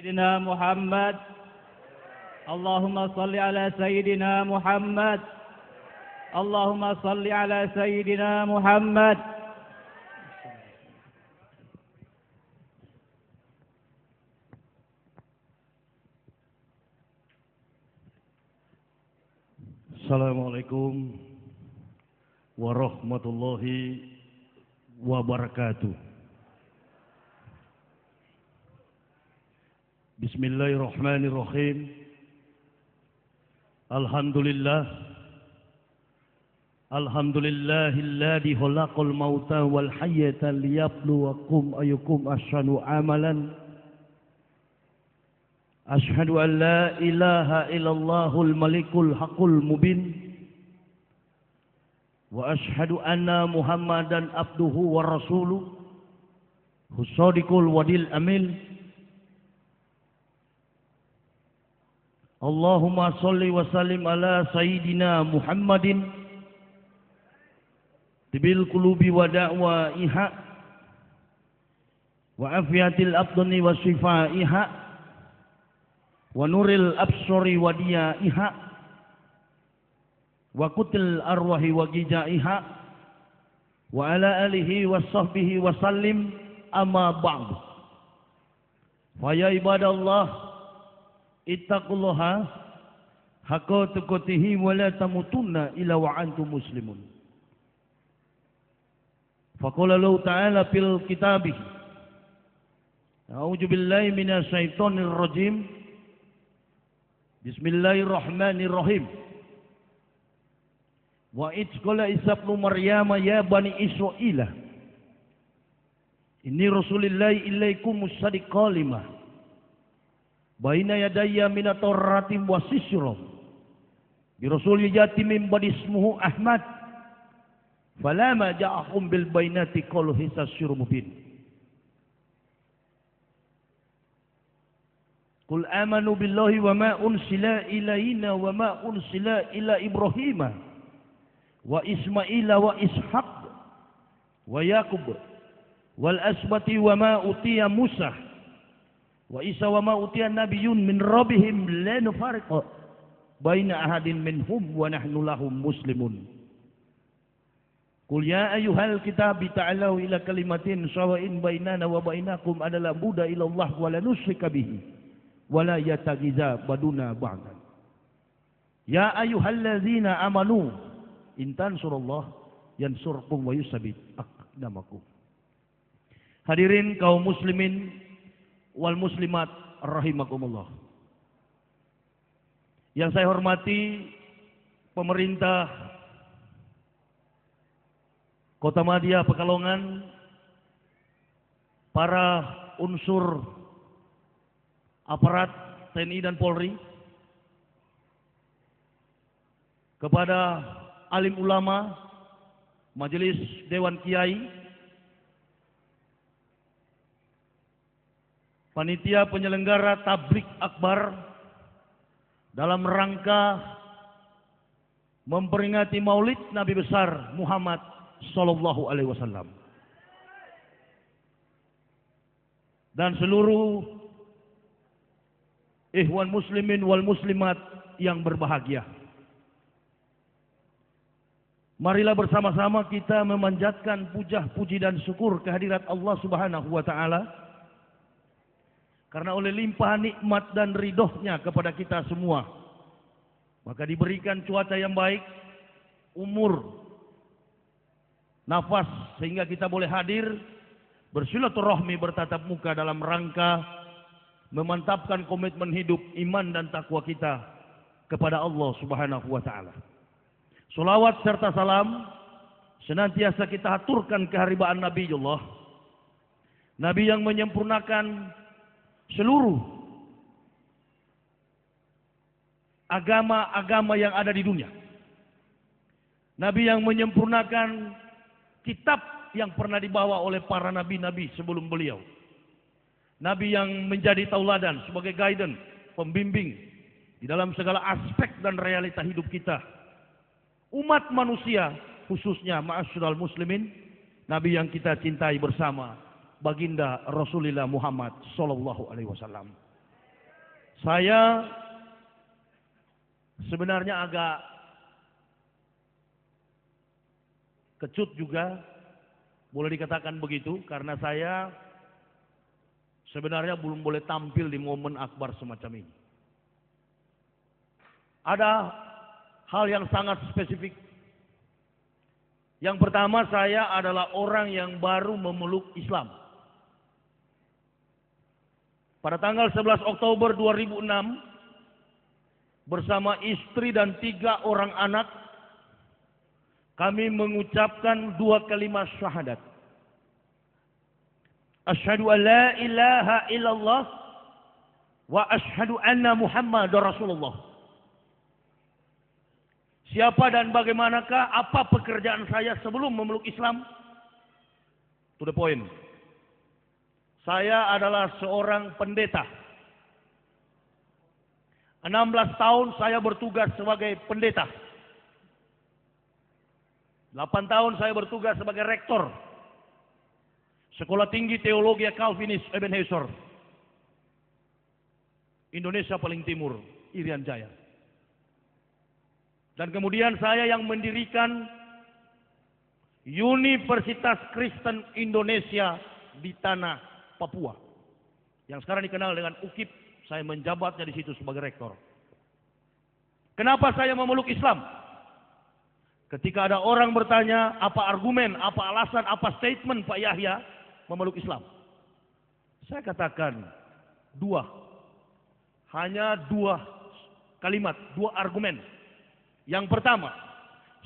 سيدنا محمد. اللهم صل على سيدنا محمد. اللهم صل على سيدنا محمد. Assalamualaikum warahmatullahi wabarakatuh. Bismillahirrahmanirrahim. Alhamdulillahilladzi khalaqal mauta wal hayyata liyabluwakum ayyukum ahsanu amalan. Ashhadu an la ilaha illallahul malikul haqqul mubin. Wa ashhadu anna Muhammadan abduhu wa rasuluh. Husadikul wadil amin. Allahumma salli wa sallim ala sayyidina Muhammadin tibil qulubi wa da'waiha wa afiyatil abdani wa shifaiha wa nuril absori wa diyaiha wa kutil arwahi wa gijaiha wa ala alihi wa sahbihi wa sallim amma ba'du. Fa ya ibadallah ittaqullaha haqqa tuqatihi wa la tamutunna illa wa antum muslimun. Faqala Allah ta'ala fil kitabih a'udzu billahi minasy syaithanir rajim. Bismillahirrahmanirrahim. Wa idh qala Isa ibnu Maryam ya bani Israila inni rasulillahi ilaikum musaddiqan lima baina yadayya minat taurati wa sisra bi rasul yati min bani ismuhu Ahmad falama ja'ahum bil bainati qalu hisa syur mubin. Qul amanu billahi wa ma unsila ilaina wa ma unsila ila Ibrahima wa Ismaila wa Ishaq wa Yaqub wal asbati wa ma utiya Musa wa Isa wa ma utiya nabiyyun min rabbihim la nufariqu baina ahadin minhum wa nahnu lahum muslimun. Qul ya ayyuhal kitabi ta'alau ila kalimatin sawa'in bainana wa bainakum adalah buda ila Allah wa la nusyrika bihi wala yatagiza baduna ba'dan. Ya ayyuhallazina amanu in tansurullah yansurkum wa yusabbit aqdamakum. Hadirin kaum muslimin wal muslimat rahimakumullah. Yang saya hormati pemerintah Kota Madia Pekalongan, para unsur aparat TNI dan Polri, kepada alim ulama, majelis Dewan Kiai, panitia penyelenggara tablik akbar dalam rangka memperingati Maulid Nabi besar Muhammad sallallahu alaihi wasallam, dan seluruh ikhwan muslimin wal muslimat yang berbahagia. Marilah bersama-sama kita memanjatkan puja, puji dan syukur kehadirat Allah Subhanahu wa taala karena oleh limpahan nikmat dan ridhonya kepada kita semua maka diberikan cuaca yang baik, umur, nafas sehingga kita boleh hadir bersilaturahmi, bertatap muka dalam rangka memantapkan komitmen hidup, iman dan takwa kita kepada Allah Subhanahu wa taala. Salawat serta salam senantiasa kita aturkan keharibaan Nabiullah, Nabi yang menyempurnakan seluruh agama-agama yang ada di dunia, Nabi yang menyempurnakan kitab yang pernah dibawa oleh para nabi-nabi sebelum beliau, Nabi yang menjadi tauladan sebagai guidance, pembimbing di dalam segala aspek dan realita hidup kita. Umat manusia khususnya ma'asyiral muslimin, Nabi yang kita cintai bersama, baginda Rasulullah Muhammad sallallahu alaihi wasallam. Saya sebenarnya agak kecut juga, boleh dikatakan begitu, karena saya sebenarnya belum boleh tampil di momen akbar semacam ini. Ada hal yang sangat spesifik. Yang pertama, saya adalah orang yang baru memeluk Islam. Pada tanggal 11 Oktober 2006, bersama istri dan 3 orang anak, kami mengucapkan 2 kalimat syahadat. Asyhadu an la ilaha illallah wa asyhadu anna Muhammadar Rasulullah. Siapa dan bagaimanakah, apa pekerjaan saya sebelum memeluk Islam? To the point. Saya adalah seorang pendeta. 16 tahun saya bertugas sebagai pendeta. 8 tahun saya bertugas sebagai rektor Sekolah Tinggi Teologi Calvinis Ebenezer, Indonesia paling timur, Irian Jaya. Dan kemudian saya yang mendirikan Universitas Kristen Indonesia di tanah Papua, yang sekarang dikenal dengan UKIP. Saya menjabatnya di situ sebagai rektor. Kenapa saya memeluk Islam? Ketika ada orang bertanya, apa argumen, apa alasan, apa statement Pak Yahya memeluk Islam? Saya katakan 2. Hanya 2 kalimat, 2 argumen. Yang pertama,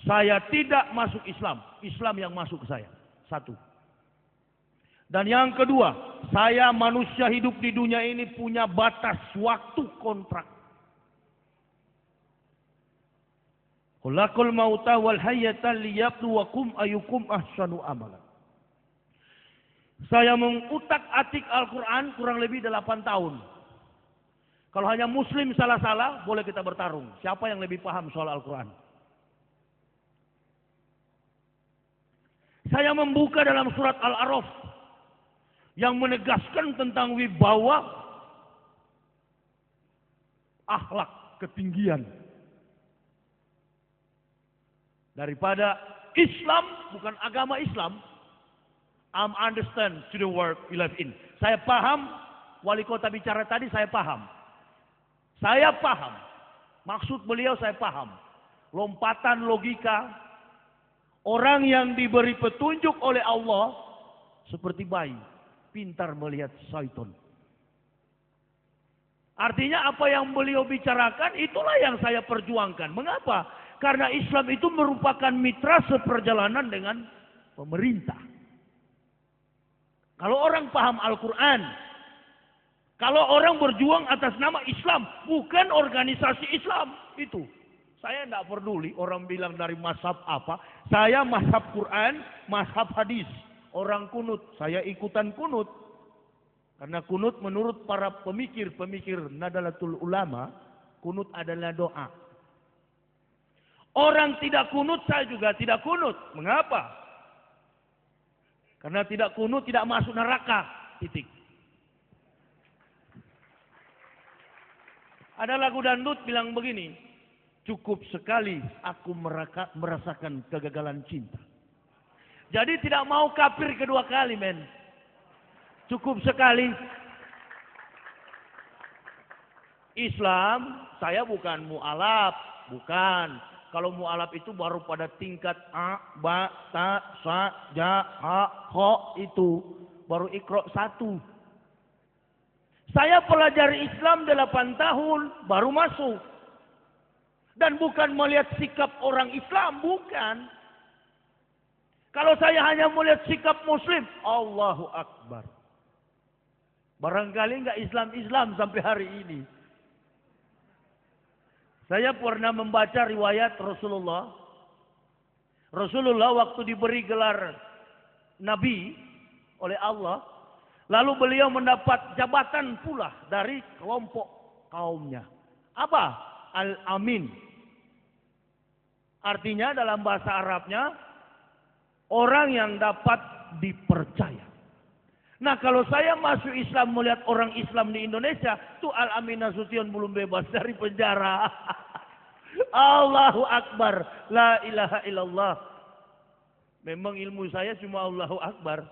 saya tidak masuk Islam, Islam yang masuk ke saya. 1. Dan yang kedua, saya manusia hidup di dunia ini punya batas waktu kontrak. Khalaqal mauta wal hayata liyabluwakum ayyukum ahsanu amala. Saya mengutak-atik Al-Quran kurang lebih 8 tahun. Kalau hanya muslim salah-salah, boleh kita bertarung. Siapa yang lebih paham soal Al-Quran? Saya membuka dalam surat Al-A'raf yang menegaskan tentang wibawa, akhlak, ketinggian. Daripada Islam, bukan agama Islam. Understand to the world we live in. Saya paham, wali kota bicara tadi saya paham. Saya paham. Maksud beliau saya paham. Lompatan logika. Orang yang diberi petunjuk oleh Allah seperti bayi. Pintar melihat syaitan. Artinya apa yang beliau bicarakan itulah yang saya perjuangkan. Mengapa? Karena Islam itu merupakan mitra seperjalanan dengan pemerintah. Kalau orang paham Al-Quran, kalau orang berjuang atas nama Islam, bukan organisasi Islam, itu. Saya tidak peduli orang bilang dari mazhab apa. Saya mazhab Quran, mazhab hadis. Orang kunut, saya ikutan kunut. Karena kunut menurut para pemikir Nadalatul Ulama, kunut adalah doa. Orang tidak kunut, saya juga tidak kunut. Mengapa? Karena tidak kunut, tidak masuk neraka. Titik. Ada lagu dangdut bilang begini, cukup sekali aku merasakan kegagalan cinta. Jadi tidak mau kafir kedua kali, men. Cukup sekali. Islam, saya bukan mu'alaf, bukan. Kalau mu'alaf itu baru pada tingkat A, Ba, Ta, Sa, Ja, Ha, Ho itu. Baru Iqra 1. Saya pelajari Islam 8 tahun, baru masuk. Dan bukan melihat sikap orang Islam, bukan. Kalau saya hanya melihat sikap Muslim, Allahu Akbar. Barangkali enggak Islam-Islam sampai hari ini. Saya pernah membaca riwayat Rasulullah. Rasulullah waktu diberi gelar Nabi oleh Allah, lalu beliau mendapat jabatan pula dari kelompok kaumnya. Apa? Al-Amin. Artinya dalam bahasa Arabnya, orang yang dapat dipercaya. Nah kalau saya masuk Islam melihat orang Islam di Indonesia, tuh Al-Amin Nasution belum bebas dari penjara. Allahu Akbar, la ilaha illallah. Memang ilmu saya cuma Allahu Akbar.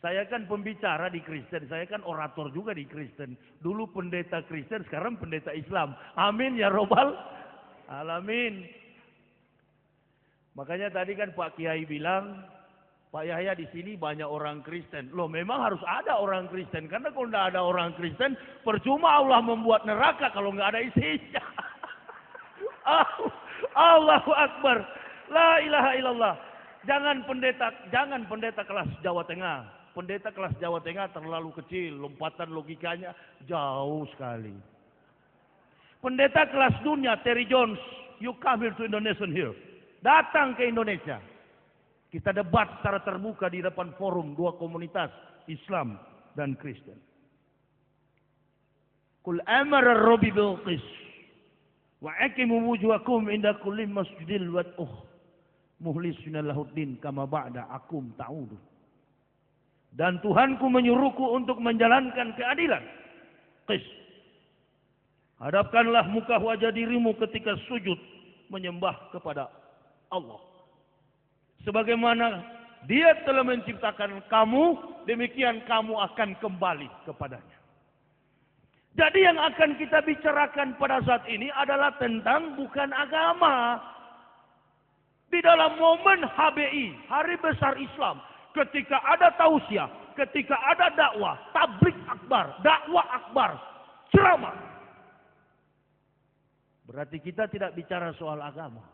Saya kan pembicara di Kristen, saya kan orator juga di Kristen. Dulu pendeta Kristen, sekarang pendeta Islam. Amin ya robbal alamin. Makanya tadi kan Pak Kiai bilang, Pak Yahya di sini banyak orang Kristen. Loh memang harus ada orang Kristen. Karena kalau tidak ada orang Kristen, percuma Allah membuat neraka kalau nggak ada isinya. Allahu Akbar. La ilaha illallah. Jangan pendeta kelas Jawa Tengah. Pendeta kelas Jawa Tengah terlalu kecil. Lompatan logikanya jauh sekali. Pendeta kelas dunia, Terry Jones. You come here to Indonesia here. Datang ke Indonesia. Kita debat secara terbuka di depan forum dua komunitas Islam dan Kristen. Kul amara Rabbi bil qis wa aqimu wujuhakum inda kulli masjidil wad'uh muhlisina lahuddin kama ba'da akum ta'udu. Dan Tuhanku menyuruhku untuk menjalankan keadilan. Qis. Hadapkanlah muka wajah dirimu ketika sujud menyembah kepada Allah. Sebagaimana Dia telah menciptakan kamu, demikian kamu akan kembali kepadanya. Jadi yang akan kita bicarakan pada saat ini adalah tentang bukan agama. Di dalam momen HBI, Hari Besar Islam, ketika ada tausiah, ketika ada dakwah, tablik akbar, dakwah akbar, ceramah. Berarti kita tidak bicara soal agama.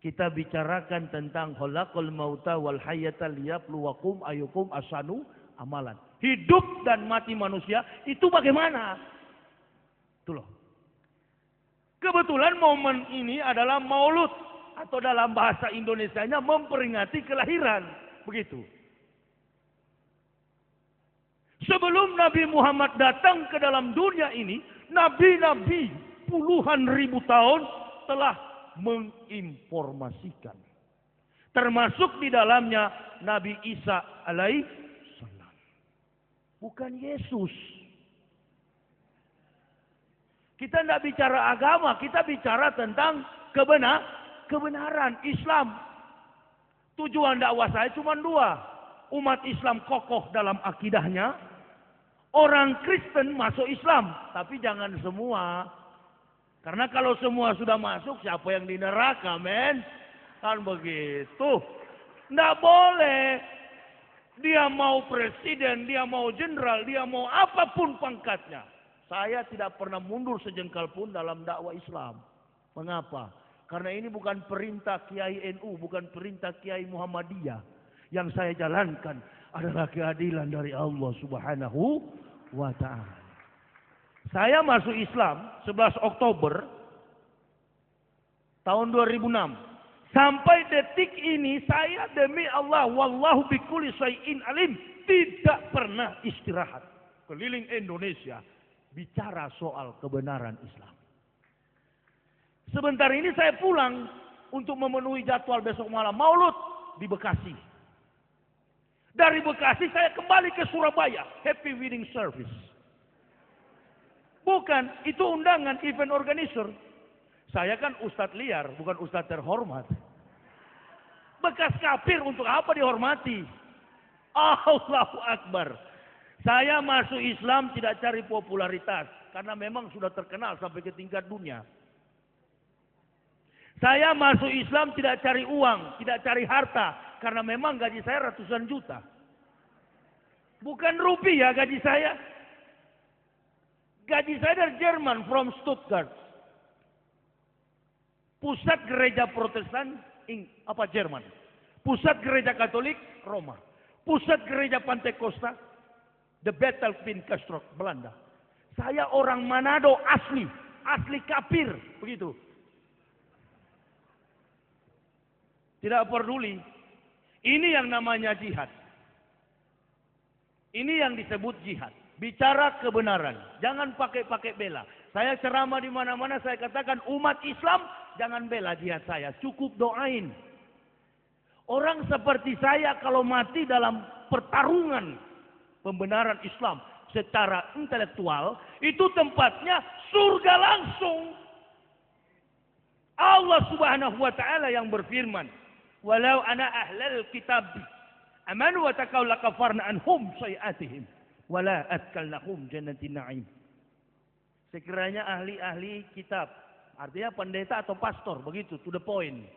Kita bicarakan tentang khalaqal mauta wal hayata liyabluwakum ayyukum ahsanu amalan. Hidup dan mati manusia itu bagaimana? Itu loh. Kebetulan momen ini adalah Maulud atau dalam bahasa Indonesianya memperingati kelahiran. Begitu. Sebelum Nabi Muhammad datang ke dalam dunia ini, nabi-nabi puluhan ribu tahun telah menginformasikan. Termasuk di dalamnya Nabi Isa alaihissalam. Bukan Yesus. Kita tidak bicara agama, kita bicara tentang kebenaran Islam. Tujuan dakwah saya cuma dua. Umat Islam kokoh dalam akidahnya. Orang Kristen masuk Islam. Tapi jangan semua. Karena kalau semua sudah masuk, siapa yang di neraka, men? Kan begitu. Tidak boleh. Dia mau presiden, dia mau jenderal, dia mau apapun pangkatnya. Saya tidak pernah mundur sejengkal pun dalam dakwah Islam. Mengapa? Karena ini bukan perintah Kiai NU, bukan perintah Kiai Muhammadiyah. Yang saya jalankan adalah keadilan dari Allah Subhanahu wa ta'ala. Saya masuk Islam 11 Oktober tahun 2006. Sampai detik ini saya demi Allah wallahu bikulli syai'in alim tidak pernah istirahat. Keliling Indonesia bicara soal kebenaran Islam. Sebentar ini saya pulang untuk memenuhi jadwal besok malam Maulud di Bekasi. Dari Bekasi saya kembali ke Surabaya. Happy Wedding Service. Bukan, itu undangan event organizer. Saya kan ustadz liar, bukan ustadz terhormat. Bekas kafir untuk apa dihormati? Allahu Akbar. Saya masuk Islam tidak cari popularitas. Karena memang sudah terkenal sampai ke tingkat dunia. Saya masuk Islam tidak cari uang, tidak cari harta. Karena memang gaji saya ratusan juta. Bukan rupiah gaji saya. Gaji saya dari Jerman, from Stuttgart. Pusat gereja Protestan, Jerman. Pusat gereja Katolik, Roma. Pusat gereja Pantekosta, The Battlefield Kastrok, Belanda. Saya orang Manado asli kafir, begitu. Tidak peduli. Ini yang namanya jihad. Ini yang disebut jihad. Bicara kebenaran. Jangan pakai bela. Saya ceramah di mana-mana saya katakan umat Islam jangan bela jihad saya. Cukup doain. Orang seperti saya kalau mati dalam pertarungan pembenaran Islam secara intelektual, itu tempatnya surga langsung. Allah Subhanahu wa taala yang berfirman, "Walau ana ahlal kitab amanu wa taqaw lakafarna anhum sayiatihim wala adkalnahum jannatin na'im." Sekiranya ahli-ahli kitab, artinya pendeta atau pastor, begitu, to the point,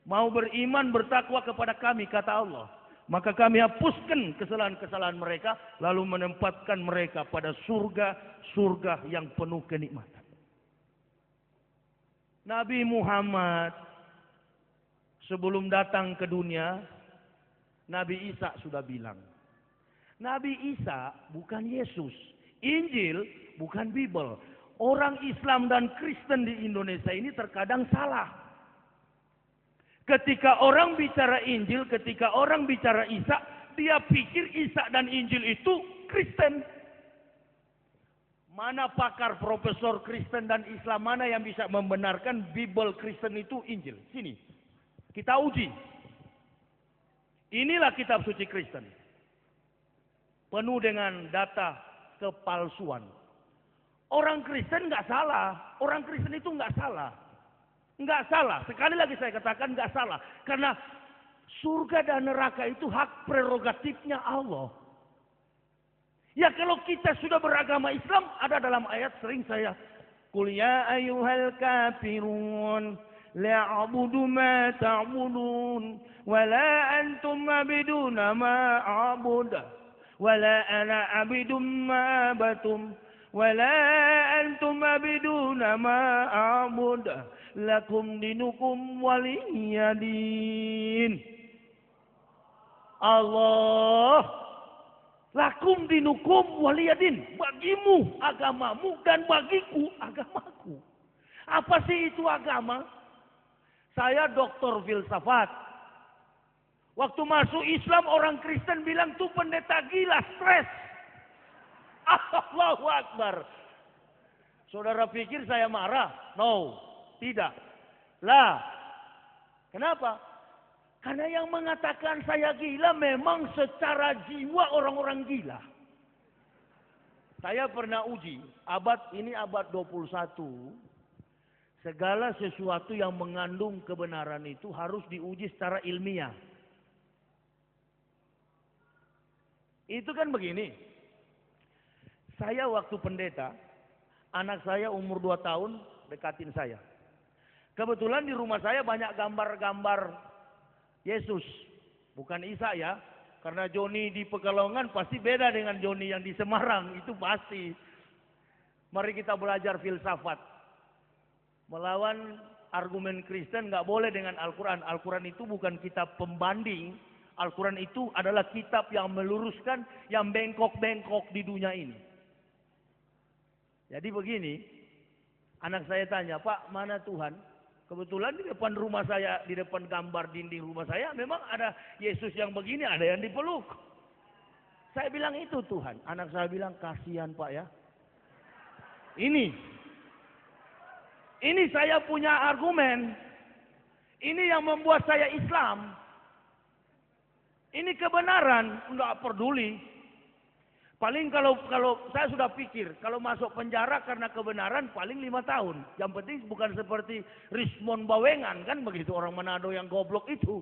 mau beriman bertakwa kepada kami, kata Allah, maka kami hapuskan kesalahan-kesalahan mereka, lalu menempatkan mereka pada surga-surga yang penuh kenikmatan. Nabi Muhammad sebelum datang ke dunia, Nabi Isa sudah bilang, Nabi Isa bukan Yesus, Injil bukan Bible. Orang Islam dan Kristen di Indonesia ini terkadang salah. Ketika orang bicara Injil, ketika orang bicara Isa, dia pikir Isa dan Injil itu Kristen. Mana pakar profesor Kristen dan Islam mana yang bisa membenarkan Bible Kristen itu Injil? Sini, kita uji. Inilah kitab suci Kristen. Penuh dengan data kepalsuan. Orang Kristen nggak salah. Orang Kristen itu nggak salah. Nggak salah. Sekali lagi saya katakan nggak salah. Karena surga dan neraka itu hak prerogatifnya Allah. Ya kalau kita sudah beragama Islam, ada dalam ayat sering saya, Qul ya ayyuhal kafirun la a'budu ma ta'budun wa la antum abiduna ma a'budu wa la ana abidum ma abatum wa la antum abiduna ma a'budu lakum dinukum waliyadin. Allah, lakum dinukum waliyadin, bagimu agamamu dan bagiku agamaku. Apa sih itu agama? Saya doktor filsafat. Waktu masuk Islam orang Kristen bilang tuh pendeta gila, stres. Allahu Akbar. Saudara pikir saya marah? No, tidak. Lah, kenapa? Karena yang mengatakan saya gila memang secara jiwa orang-orang gila. Saya pernah uji, ini abad 21. Segala sesuatu yang mengandung kebenaran itu harus diuji secara ilmiah. Itu kan begini. Saya waktu pendeta, anak saya umur 2 tahun dekatin saya. Kebetulan di rumah saya banyak gambar-gambar Yesus, bukan Isa ya, karena Joni di Pekalongan pasti beda dengan Joni yang di Semarang, itu pasti. Mari kita belajar filsafat. Melawan argumen Kristen nggak boleh dengan Al-Quran. Al-Quran itu bukan kitab pembanding. Al-Quran itu adalah kitab yang meluruskan yang bengkok-bengkok di dunia ini. Jadi begini, anak saya tanya, Pak, mana Tuhan? Kebetulan di depan rumah saya, di depan gambar dinding rumah saya, memang ada Yesus yang begini, ada yang dipeluk. Saya bilang itu Tuhan. Anak saya bilang, kasihan Pak ya. Ini saya punya argumen. Ini yang membuat saya Islam. Ini kebenaran, enggak peduli. Paling kalau saya sudah pikir, kalau masuk penjara karena kebenaran paling 5 tahun. Yang penting bukan seperti Rismon Bawengan, kan begitu orang Manado yang goblok itu.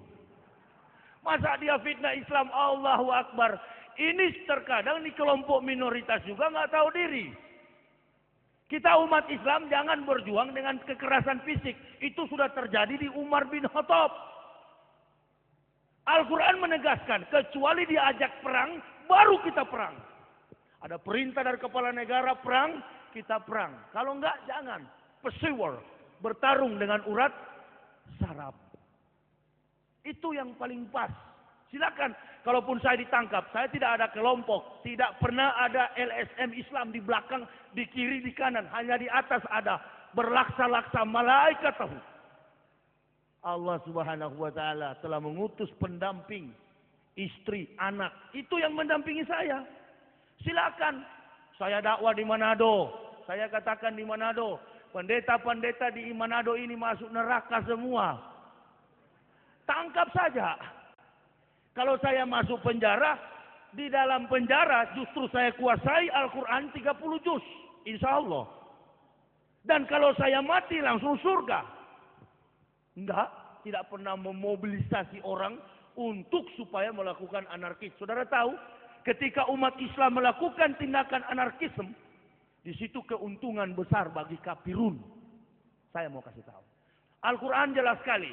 Masa dia fitnah Islam, Allahu Akbar. Ini terkadang di kelompok minoritas juga nggak tahu diri. Kita umat Islam jangan berjuang dengan kekerasan fisik. Itu sudah terjadi di Umar bin Khattab. Al-Quran menegaskan, kecuali diajak perang, baru kita perang. Ada perintah dari kepala negara perang, kita perang. Kalau enggak, jangan. Pursuer, bertarung dengan urat saraf. Itu yang paling pas. Silakan, kalaupun saya ditangkap, saya tidak ada kelompok. Tidak pernah ada LSM Islam di belakang, di kiri, di kanan. Hanya di atas ada berlaksa-laksa malaikat tahu. Allah Subhanahu wa taala telah mengutus pendamping, istri, anak. Itu yang mendampingi saya. Silakan, saya dakwah di Manado, saya katakan di Manado, pendeta-pendeta di Manado ini masuk neraka semua. Tangkap saja. Kalau saya masuk penjara, di dalam penjara justru saya kuasai Al-Quran 30 juz. Insya Allah. Dan kalau saya mati langsung surga. Enggak, tidak pernah memobilisasi orang untuk supaya melakukan anarkis. Saudara tahu, ketika umat Islam melakukan tindakan anarkisme, di situ keuntungan besar bagi kafirun. Saya mau kasih tahu. Al-Quran jelas sekali.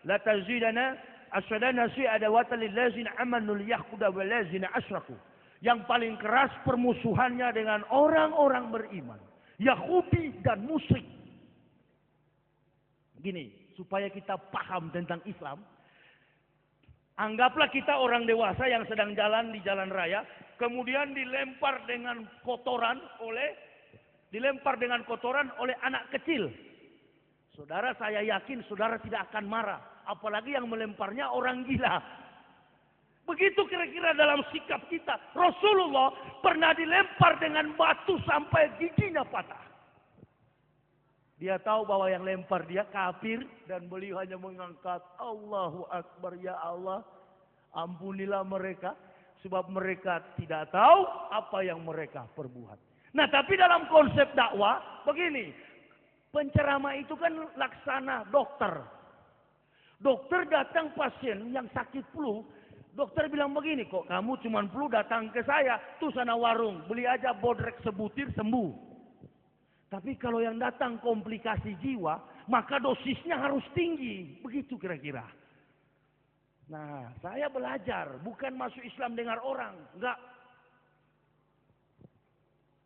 La tazidana asyadana syai'adawata lillazina amanu liyakhudha walazina asyraku. Yang paling keras permusuhannya dengan orang-orang beriman. Yahudi dan musyrik. Gini, supaya kita paham tentang Islam. Anggaplah kita orang dewasa yang sedang jalan di jalan raya. Kemudian dilempar dengan kotoran oleh anak kecil. Saudara, saya yakin saudara tidak akan marah. Apalagi yang melemparnya orang gila. Begitu kira-kira dalam sikap kita. Rasulullah pernah dilempar dengan batu sampai giginya patah. Dia tahu bahwa yang lempar dia kafir. Dan beliau hanya mengangkat, Allahu Akbar, ya Allah, ampunilah mereka. Sebab mereka tidak tahu apa yang mereka perbuat. Nah, tapi dalam konsep dakwah begini. Penceramah itu kan laksana dokter. Dokter datang pasien yang sakit flu. Dokter bilang begini, kok kamu cuma flu datang ke saya. Tuh sana warung, beli aja bodrek sebutir sembuh. Tapi kalau yang datang komplikasi jiwa, maka dosisnya harus tinggi. Begitu kira-kira. Nah, saya belajar. Bukan masuk Islam dengar orang. Enggak.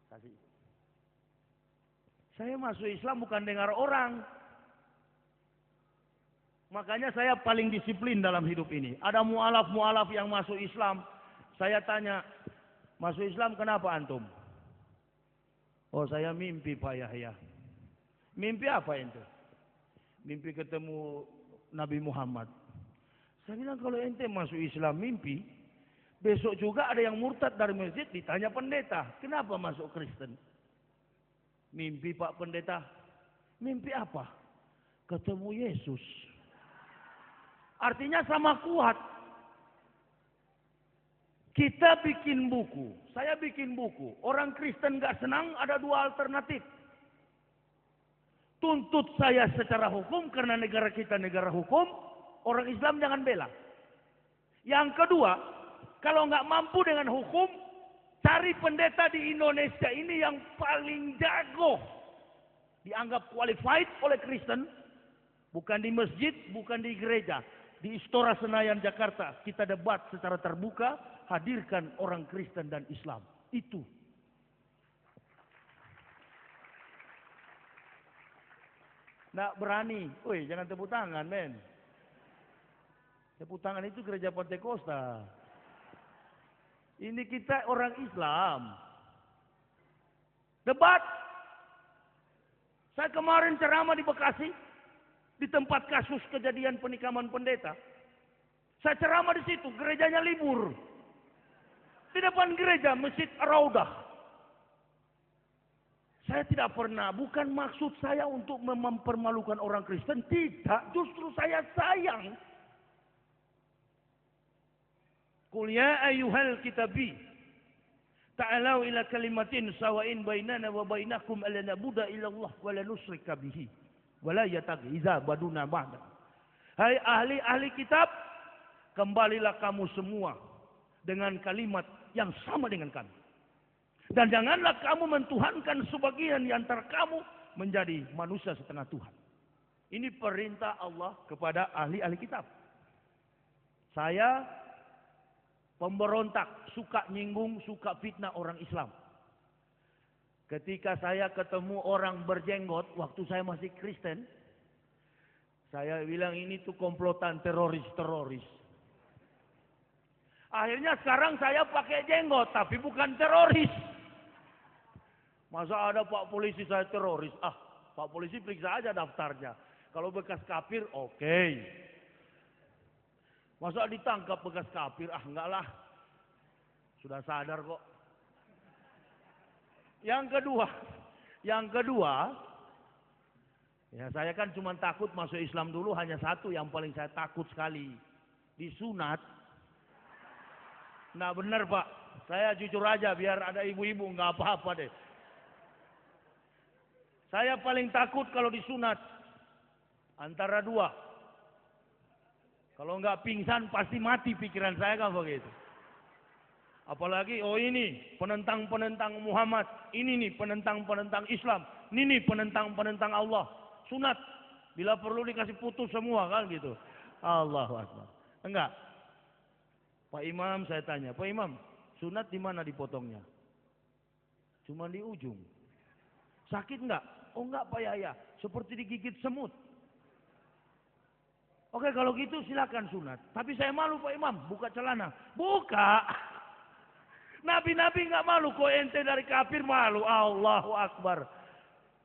Kasih. Saya masuk Islam bukan dengar orang. Makanya saya paling disiplin dalam hidup ini. Ada mu'alaf-mu'alaf yang masuk Islam. Saya tanya, masuk Islam kenapa antum? Oh, saya mimpi Pak Yahya. Mimpi apa itu? Mimpi ketemu Nabi Muhammad. Saya bilang kalau ente masuk Islam mimpi, besok juga ada yang murtad dari masjid ditanya pendeta, kenapa masuk Kristen? Mimpi Pak Pendeta. Mimpi apa? Ketemu Yesus. Artinya sama kuat. Kita bikin buku. Saya bikin buku. Orang Kristen gak senang, ada dua alternatif. Tuntut saya secara hukum karena negara kita negara hukum. Orang Islam jangan bela. Yang kedua, kalau nggak mampu dengan hukum, cari pendeta di Indonesia ini yang paling jago. Dianggap qualified oleh Kristen. Bukan di masjid, bukan di gereja. Di Istora Senayan Jakarta kita debat secara terbuka, hadirkan orang Kristen dan Islam. Itu. Nggak berani. Woi, jangan tepuk tangan, men. Tepuk tangan itu gereja Pentekosta. Ini kita orang Islam. Debat. Saya kemarin ceramah di Bekasi. Di tempat kasus kejadian penikaman pendeta. Saya ceramah di situ, gerejanya libur. Di depan gereja, Masjid Ar-Raudah. Saya tidak pernah, bukan maksud saya untuk mempermalukan orang Kristen. Tidak, justru saya sayang. Qul ya ayyuhal kitabi. Ta'alau ila kalimatin sawain bainana wa bainakum alla nabuda illa Allah wa la nusyrika bihi. Wala yataghiza baduna ba'da. Hai ahli-ahli kitab, kembalilah kamu semua dengan kalimat yang sama dengan kami. Dan janganlah kamu mentuhankan sebagian di antara kamu menjadi manusia setengah Tuhan. Ini perintah Allah kepada ahli-ahli kitab. Saya pemberontak, suka nyinggung, suka fitnah orang Islam. Ketika saya ketemu orang berjenggot, waktu saya masih Kristen, saya bilang ini tuh komplotan teroris-teroris. Akhirnya sekarang saya pakai jenggot, tapi bukan teroris. Masa ada Pak Polisi saya teroris? Ah, Pak Polisi periksa aja daftarnya. Kalau bekas kafir, oke. Masa ditangkap bekas kafir? Ah, enggak lah. Sudah sadar kok. Yang kedua, ya saya kan cuma takut masuk Islam dulu hanya satu yang paling saya takut sekali, disunat. Nah benar Pak, saya jujur aja biar ada ibu-ibu, nggak apa-apa deh. Saya paling takut kalau disunat antara dua. Kalau nggak pingsan pasti mati, pikiran saya kan begitu. Apalagi ini penentang-penentang Muhammad, ini nih penentang-penentang Islam, ini nih penentang-penentang Allah. Sunat, bila perlu dikasih putus semua kan gitu. Allahu Akbar. Enggak. Pak Imam saya tanya, Pak Imam, sunat di mana dipotongnya? Cuma di ujung. Sakit enggak? Oh enggak Pak Yahya, seperti digigit semut. Oke kalau gitu silakan sunat. Tapi saya malu Pak Imam, buka celana. Buka. Nabi-nabi enggak malu, kok ente dari kafir malu. Allahu Akbar.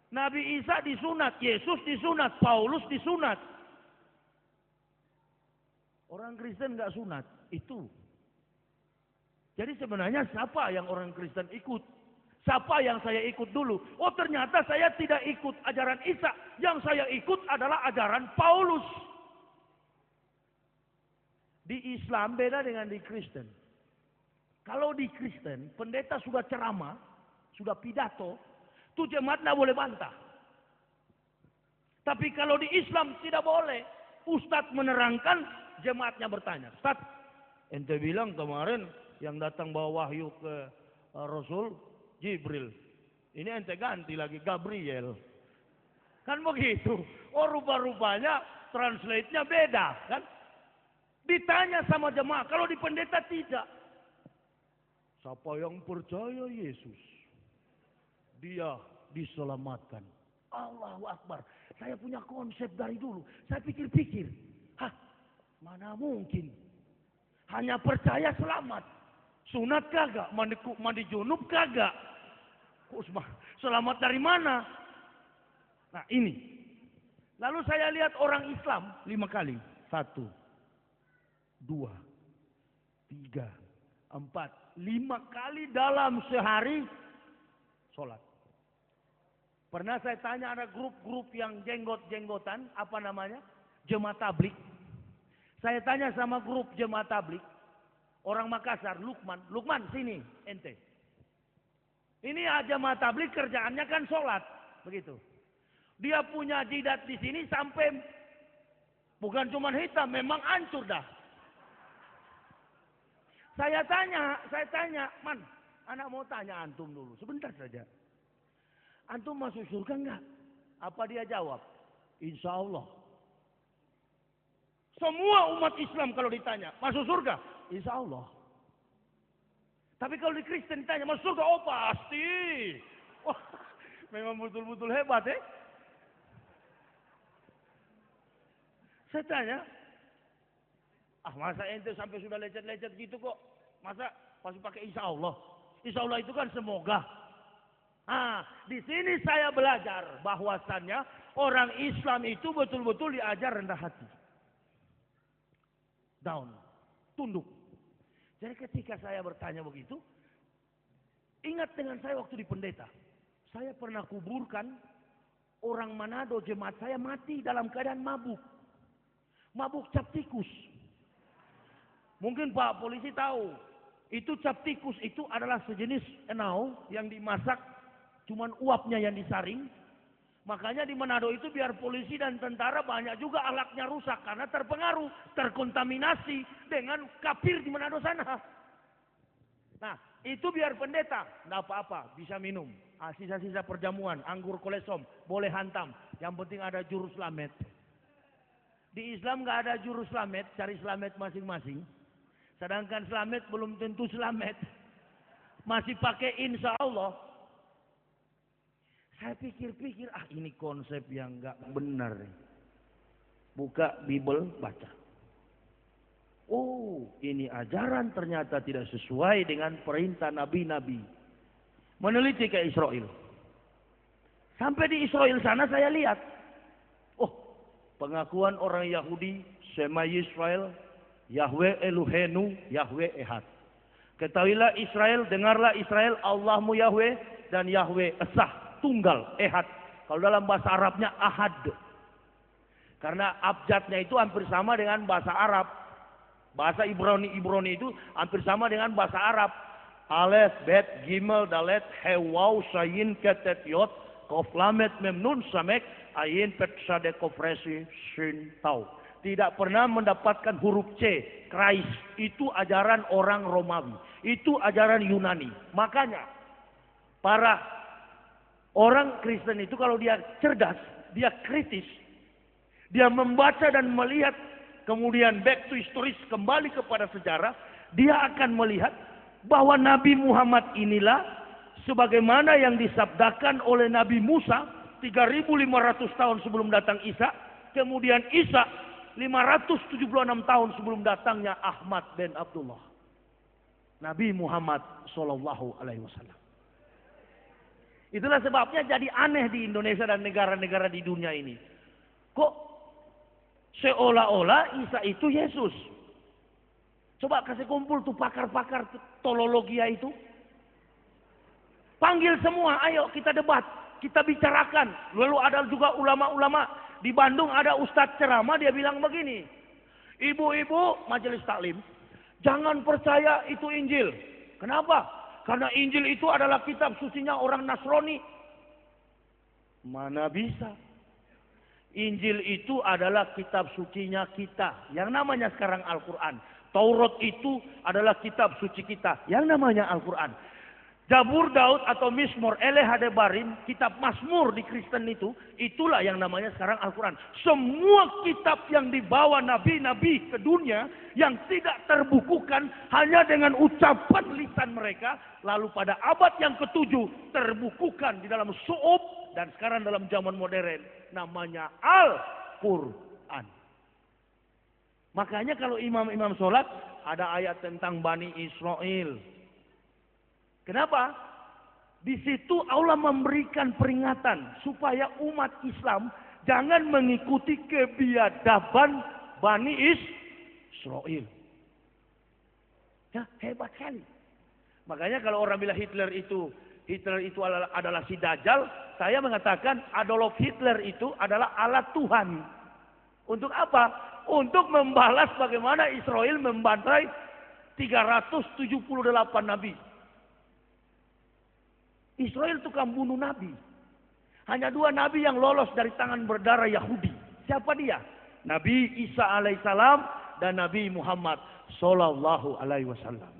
Nabi Isa disunat, Yesus disunat, Paulus disunat. Orang Kristen enggak sunat, itu. Jadi sebenarnya siapa yang orang Kristen ikut? Siapa yang saya ikut dulu? Oh ternyata saya tidak ikut ajaran Isa. Yang saya ikut adalah ajaran Paulus. Di Islam beda dengan di Kristen. Kalau di Kristen, pendeta sudah ceramah, sudah pidato, itu jemaat tidak boleh bantah. Tapi kalau di Islam tidak boleh. Ustadz menerangkan, jemaatnya bertanya. Ustadz, ente bilang kemarin yang datang bawa wahyu ke Rasul Jibril. Ini ente ganti lagi Gabriel. Kan begitu. Oh rupa-rupanya translate-nya beda kan. Ditanya sama jemaah, kalau di pendeta tidak. Siapa yang percaya Yesus, dia diselamatkan. Allahu Akbar. Saya punya konsep dari dulu. Saya pikir-pikir, mana mungkin. Hanya percaya selamat. Sunat kagak, mandi junub kagak. Selamat dari mana? Nah ini. Lalu saya lihat orang Islam 5 kali. 1, 2, 3, 4, 5 kali dalam sehari sholat. Pernah saya tanya ada grup-grup yang jenggot-jenggotan, apa namanya? Jemaat tablik. Saya tanya sama grup jemaat tablik, orang Makassar, Lukman sini ente. Ini jemaat tablik kerjaannya kan sholat, begitu. Dia punya jidat di sini sampai bukan cuma hitam, memang hancur dah. Saya tanya, Man, anak mau tanya antum dulu, sebentar saja. Antum masuk surga enggak? Apa dia jawab? Insya Allah. Semua umat Islam kalau ditanya, masuk surga? Insya Allah. Tapi kalau di Kristen ditanya, masuk surga? Oh pasti. Wah, memang betul-betul hebat ya. Saya tanya, masa ente sampai sudah lecet-lecet gitu kok? Masa pasti pakai insya Allah? Insya Allah itu kan semoga. Di sini saya belajar bahwasannya orang Islam itu betul-betul diajar rendah hati. Down, tunduk. Jadi ketika saya bertanya begitu, ingat dengan saya waktu di pendeta. Saya pernah kuburkan orang Manado, jemaat saya mati dalam keadaan mabuk. Mabuk cap tikus. Mungkin Pak polisi tahu, itu cap tikus itu adalah sejenis enau yang dimasak, cuman uapnya yang disaring. Makanya di Manado itu biar polisi dan tentara banyak juga akhlaknya rusak karena terpengaruh, terkontaminasi dengan kafir di Manado sana. Nah, itu biar pendeta, enggak apa-apa, bisa minum. Sisa-sisa perjamuan, anggur kolesom, boleh hantam. Yang penting ada juru selamat. Di Islam nggak ada juru selamat, cari selamat masing-masing. Sedangkan selamat belum tentu selamat. Masih pakai insya Allah. Saya pikir-pikir, ini konsep yang nggak benar. Buka Bible, baca. Oh, ini ajaran ternyata tidak sesuai dengan perintah nabi-nabi. Meneliti ke Israel. Sampai di Israel sana saya lihat. Pengakuan orang Yahudi, Shema Yisrael, Yahweh Elohenu, Yahweh Ehad. Ketahuilah Israel, dengarlah Israel, Allahmu Yahweh dan Yahweh Esah, tunggal, Ehad. Kalau dalam bahasa Arabnya Ahad. Karena abjadnya itu hampir sama dengan bahasa Arab. Bahasa Ibrani itu hampir sama dengan bahasa Arab. Alef, Bet, Gimel, Dalet, He, Waw, Sayin, Ketet, Yot, Kof, Lamet, Mem, Nun, Samek, Ayin, Pet, Sade, Kof, Resi, Shin, Tau. Tidak pernah mendapatkan huruf C, Krais. Itu ajaran orang Romawi. Itu ajaran Yunani. Makanya para orang Kristen itu kalau dia cerdas, dia kritis, dia membaca dan melihat, kemudian back to historis, kembali kepada sejarah, dia akan melihat bahwa Nabi Muhammad inilah sebagaimana yang disabdakan oleh Nabi Musa 3.500 tahun sebelum datang Isa, kemudian Isa 576 tahun sebelum datangnya Ahmad bin Abdullah. Nabi Muhammad Sallallahu Alaihi Wasallam. Itulah sebabnya jadi aneh di Indonesia dan negara-negara di dunia ini. Kok seolah-olah Isa itu Yesus? Coba kasih kumpul tuh pakar-pakar teologia itu. Panggil semua, ayo kita debat, kita bicarakan. Lalu ada juga ulama-ulama. Di Bandung ada ustadz ceramah, dia bilang begini. Ibu-ibu majelis taklim, jangan percaya itu Injil. Kenapa? Karena Injil itu adalah kitab sucinya orang Nasrani. Mana bisa? Injil itu adalah kitab sucinya kita. Yang namanya sekarang Al-Quran. Taurat itu adalah kitab suci kita. Yang namanya Al-Quran. Zabur Daud atau Mismor Eleh Hadebarim, kitab Mazmur di Kristen itu, itulah yang namanya sekarang Al-Quran. Semua kitab yang dibawa nabi-nabi ke dunia yang tidak terbukukan hanya dengan ucapan lisan mereka, lalu pada abad yang ke-7 terbukukan di dalam su'ub, dan sekarang dalam zaman modern namanya Al-Quran. Makanya kalau imam-imam sholat ada ayat tentang Bani Israel. Kenapa? Di situ Allah memberikan peringatan supaya umat Islam jangan mengikuti kebiadaban Bani Israel. Ya, hebat sekali. Makanya kalau orang bilang Hitler itu adalah si Dajjal, saya mengatakan Adolf Hitler itu adalah alat Tuhan. Untuk apa? Untuk membalas bagaimana Israel membantai 378 nabi. Israel tukang bunuh nabi. Hanya 2 nabi yang lolos dari tangan berdarah Yahudi. Siapa dia? Nabi Isa alaihissalam dan Nabi Muhammad sallallahu alaihi wasallam.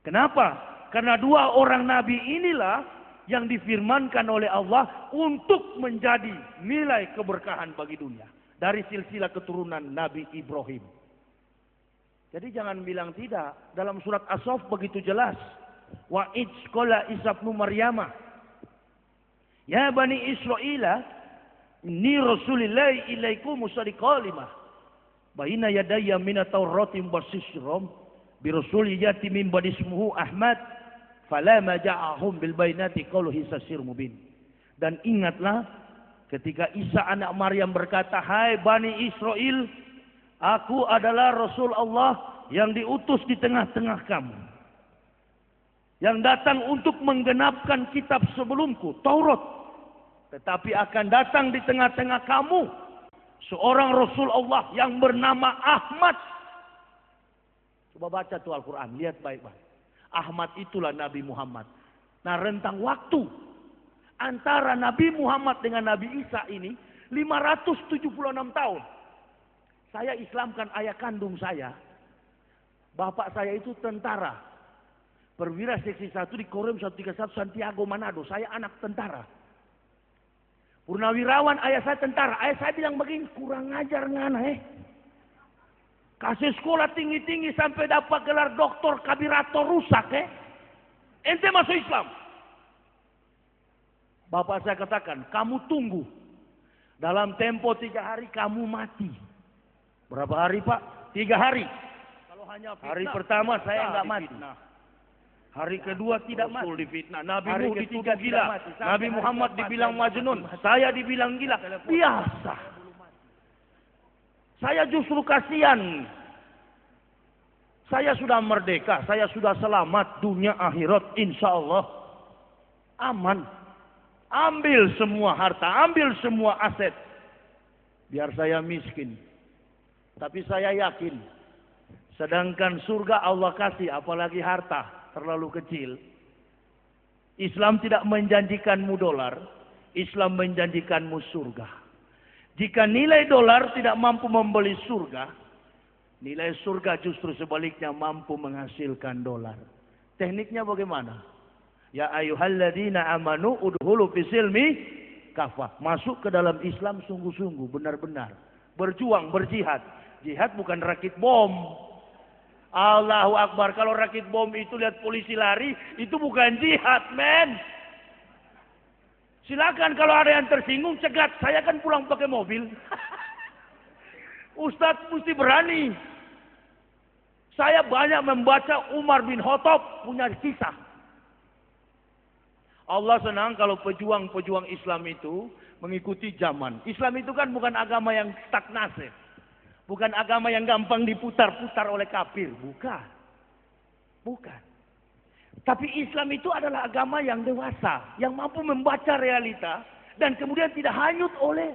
Kenapa? Karena 2 orang nabi inilah yang difirmankan oleh Allah untuk menjadi nilai keberkahan bagi dunia. Dari silsilah keturunan Nabi Ibrahim. Jadi jangan bilang tidak. Dalam surat As-Saff begitu jelas. Wa idskola Isa ibnu Maryamah. Ya Bani Israila, inni Rasulillahi ilaikum musaddiqan lima baina yadayya minat Tauratim basisrom bi rasuli yati min ba'di ismuhu Ahmad falamma ja'ahum bil bainati qalu hisasir mubin. Dan ingatlah ketika Isa anak Maryam berkata, "Hai Bani Israel, aku adalah Rasul Allah yang diutus di tengah-tengah kamu, yang datang untuk menggenapkan kitab sebelumku, Taurat. Tetapi akan datang di tengah-tengah kamu seorang Rasul Allah yang bernama Ahmad." Coba baca tuh Al-Quran, lihat baik-baik. Ahmad itulah Nabi Muhammad. Nah, rentang waktu antara Nabi Muhammad dengan Nabi Isa ini 576 tahun. Saya Islamkan ayah kandung saya. Bapak saya itu tentara. Perwira seksi 1 di Korem 131 Santiago Manado. Saya anak tentara. Purnawirawan ayah saya tentara. Ayah saya bilang begini, kurang ngajar ngana kasih sekolah tinggi-tinggi sampai dapat gelar doktor kabirator rusak ente masuk Islam. Bapak saya katakan, kamu tunggu. Dalam tempo 3 hari kamu mati. Berapa hari Pak? 3 hari. Kalau hanya fitnah, hari pertama saya enggak mati. Hari kedua tidak mati. Difitnah. Nabi Nuh dituduh gila. Nabi Muhammad dibilang majnun. Saya dibilang gila. Biasa. Saya justru kasihan. Saya sudah merdeka. Saya sudah selamat dunia akhirat. Insya Allah. Aman. Ambil semua harta. Ambil semua aset. Biar saya miskin. Tapi saya yakin. Sedangkan surga Allah kasih, apalagi harta terlalu kecil. Islam tidak menjanjikanmu dolar, Islam menjanjikanmu surga. Jika nilai dolar tidak mampu membeli surga, nilai surga justru sebaliknya mampu menghasilkan dolar. Tekniknya bagaimana? Ya ayyuhalladzina amanu udhulu fisilmi kafah. Masuk ke dalam Islam sungguh-sungguh, benar-benar. Berjuang, berjihad. Jihad bukan rakit bom. Allahu Akbar. Kalau rakit bom itu lihat polisi lari, itu bukan jihad, men. Silakan kalau ada yang tersinggung, cegat. Saya kan pulang pakai mobil. Ustadz mesti berani. Saya banyak membaca Umar bin Khattab punya kisah. Allah senang kalau pejuang-pejuang Islam itu mengikuti zaman. Islam itu kan bukan agama yang stagnasi. Bukan agama yang gampang diputar-putar oleh kafir. Bukan. Bukan. Tapi Islam itu adalah agama yang dewasa. Yang mampu membaca realita. Dan kemudian tidak hanyut oleh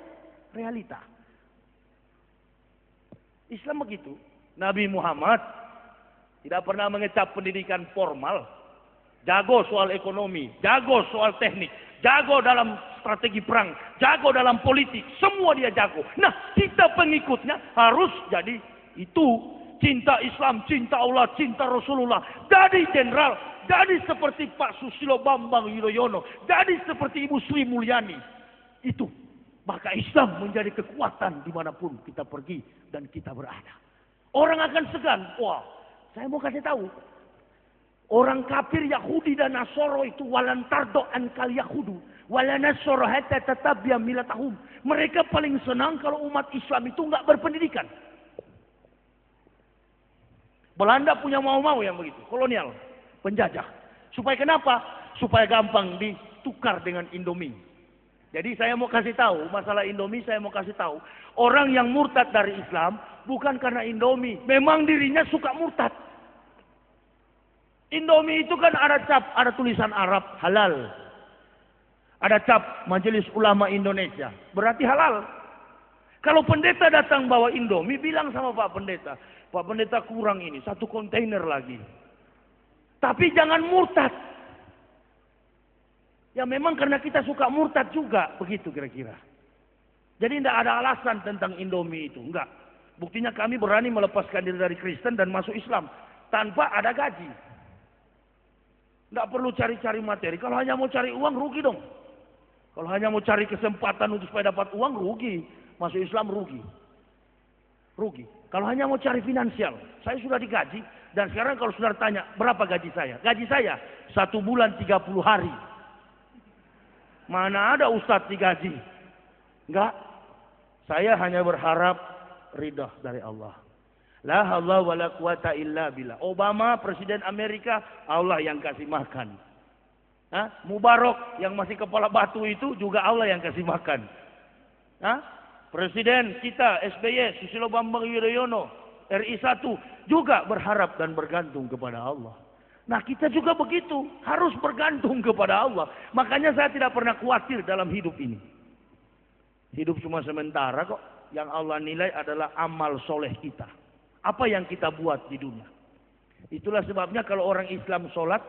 realita. Islam begitu. Nabi Muhammad tidak pernah mengecap pendidikan formal. Jago soal ekonomi. Jago soal teknik. Jago dalam strategi perang. Jago dalam politik. Semua dia jago. Nah, kita pengikutnya harus jadi itu. Cinta Islam, cinta Allah, cinta Rasulullah. Jadi jenderal. Jadi seperti Pak Susilo Bambang Yudhoyono. Jadi seperti Ibu Sri Mulyani. Itu. Maka Islam menjadi kekuatan dimanapun kita pergi dan kita berada. Orang akan segan. Wah, saya mau kasih tahu. Orang kafir Yahudi dan Nasoro itu walan tardo ankal Yahudu walan Nasoro hatta tatabbiya millatahum. Mereka paling senang kalau umat Islam itu enggak berpendidikan. Belanda punya mau-mau yang begitu, kolonial, penjajah. Supaya kenapa? Supaya gampang ditukar dengan Indomie. Jadi saya mau kasih tahu, masalah Indomie saya mau kasih tahu. Orang yang murtad dari Islam bukan karena Indomie, memang dirinya suka murtad. Indomie itu kan ada cap, ada tulisan Arab halal. Ada cap Majelis Ulama Indonesia, berarti halal. Kalau pendeta datang bawa Indomie, bilang sama Pak Pendeta, Pak Pendeta kurang ini, 1 kontainer lagi. Tapi jangan murtad. Ya memang karena kita suka murtad juga, begitu kira-kira. Jadi tidak ada alasan tentang Indomie itu, enggak. Buktinya kami berani melepaskan diri dari Kristen dan masuk Islam tanpa ada gaji. Tidak perlu cari-cari materi. Kalau hanya mau cari uang, rugi dong. Kalau hanya mau cari kesempatan untuk supaya dapat uang, rugi. Masuk Islam, rugi. Rugi. Kalau hanya mau cari finansial, saya sudah digaji. Dan sekarang kalau saudara tanya, berapa gaji saya? Gaji saya 1 bulan 30 hari. Mana ada ustadz digaji? Enggak. Saya hanya berharap ridha dari Allah. La haula wala quwata illa billah. Obama presiden Amerika, Allah yang kasih makan. Mubarak yang masih kepala batu itu juga Allah yang kasih makan. Presiden kita SBY Susilo Bambang Yudhoyono RI 1 juga berharap dan bergantung kepada Allah. Nah, kita juga begitu, harus bergantung kepada Allah. Makanya saya tidak pernah khawatir dalam hidup ini. Hidup cuma sementara kok. Yang Allah nilai adalah amal soleh kita. Apa yang kita buat di dunia. Itulah sebabnya kalau orang Islam sholat,